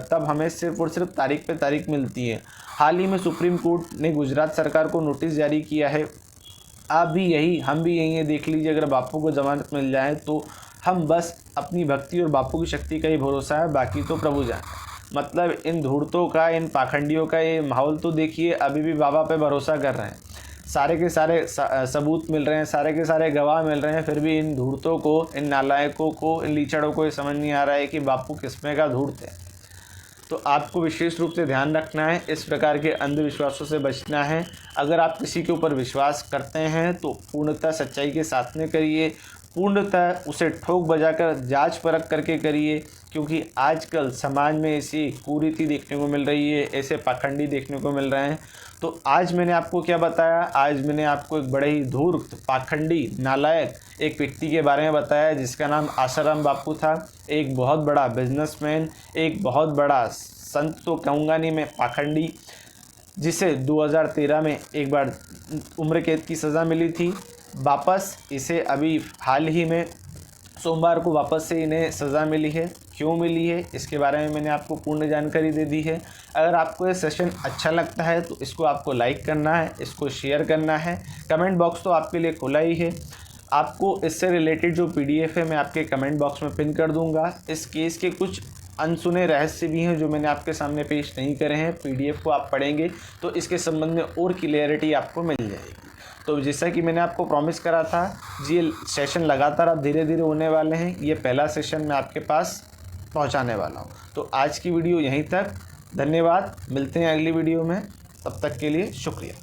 तब हमें सिर्फ और सिर्फ तारीख पे तारीख मिलती है। हाल ही में सुप्रीम कोर्ट ने गुजरात सरकार को नोटिस जारी किया है। हम भी यही है, देख लीजिए, अगर बापू को जमानत मिल जाए तो हम बस अपनी भक्ति और बापू की शक्ति का ही भरोसा है, बाकी तो प्रभु जाने। मतलब इन धूर्तों का, इन पाखंडियों का ये माहौल तो देखिए, अभी भी बाबा पे भरोसा कर रहे हैं। सारे के सारे सबूत मिल रहे हैं, सारे के सारे गवाह मिल रहे हैं, फिर भी इन धूर्तों को, इन नालायकों को, इन लीचड़ों को ये समझ नहीं आ रहा है कि बापू किसमें का धूर्त है। तो आपको विशेष रूप से ध्यान रखना है, इस प्रकार के अंधविश्वासों से बचना है। अगर आप किसी के ऊपर विश्वास करते हैं तो पूर्णतः सच्चाई के साथ में करिए, पूर्णतः उसे ठोक बजाकर जांच परख करके करिए, क्योंकि आजकल समाज में ऐसी कुरीति देखने को मिल रही है, ऐसे पाखंडी देखने को मिल रहे हैं। तो आज मैंने आपको क्या बताया, आज मैंने आपको एक बड़े ही धूर्त, पाखंडी, नालायक एक व्यक्ति के बारे में बताया जिसका नाम आसाराम बापू था। एक बहुत बड़ा बिजनेसमैन, एक बहुत बड़ा संत तो कहूँगा नहीं मैं, पाखंडी, जिसे 2013 में एक बार उम्र कैद की सज़ा मिली थी। वापस इसे अभी हाल ही में सोमवार को वापस से इन्हें सज़ा मिली है। क्यों मिली है इसके बारे में मैंने आपको पूर्ण जानकारी दे दी है। अगर आपको ये सेशन अच्छा लगता है तो इसको आपको लाइक करना है, इसको शेयर करना है। कमेंट बॉक्स तो आपके लिए खुला ही है। आपको इससे रिलेटेड जो PDF है मैं आपके कमेंट बॉक्स में पिन कर दूंगा। इस केस के कुछ अनसुने रहस्य भी हैं जो मैंने आपके सामने पेश नहीं करे हैं। PDF को आप पढ़ेंगे तो इसके संबंध में और क्लियरिटी आपको मिल जाएगी। तो जैसा कि मैंने आपको प्रॉमिस करा था, ये सेशन लगातार अब धीरे धीरे होने वाले हैं। ये पहला सेशन मैं आपके पास पहुंचाने वाला हूं। तो आज की वीडियो यहीं तक। धन्यवाद, मिलते हैं अगली वीडियो में, तब तक के लिए शुक्रिया।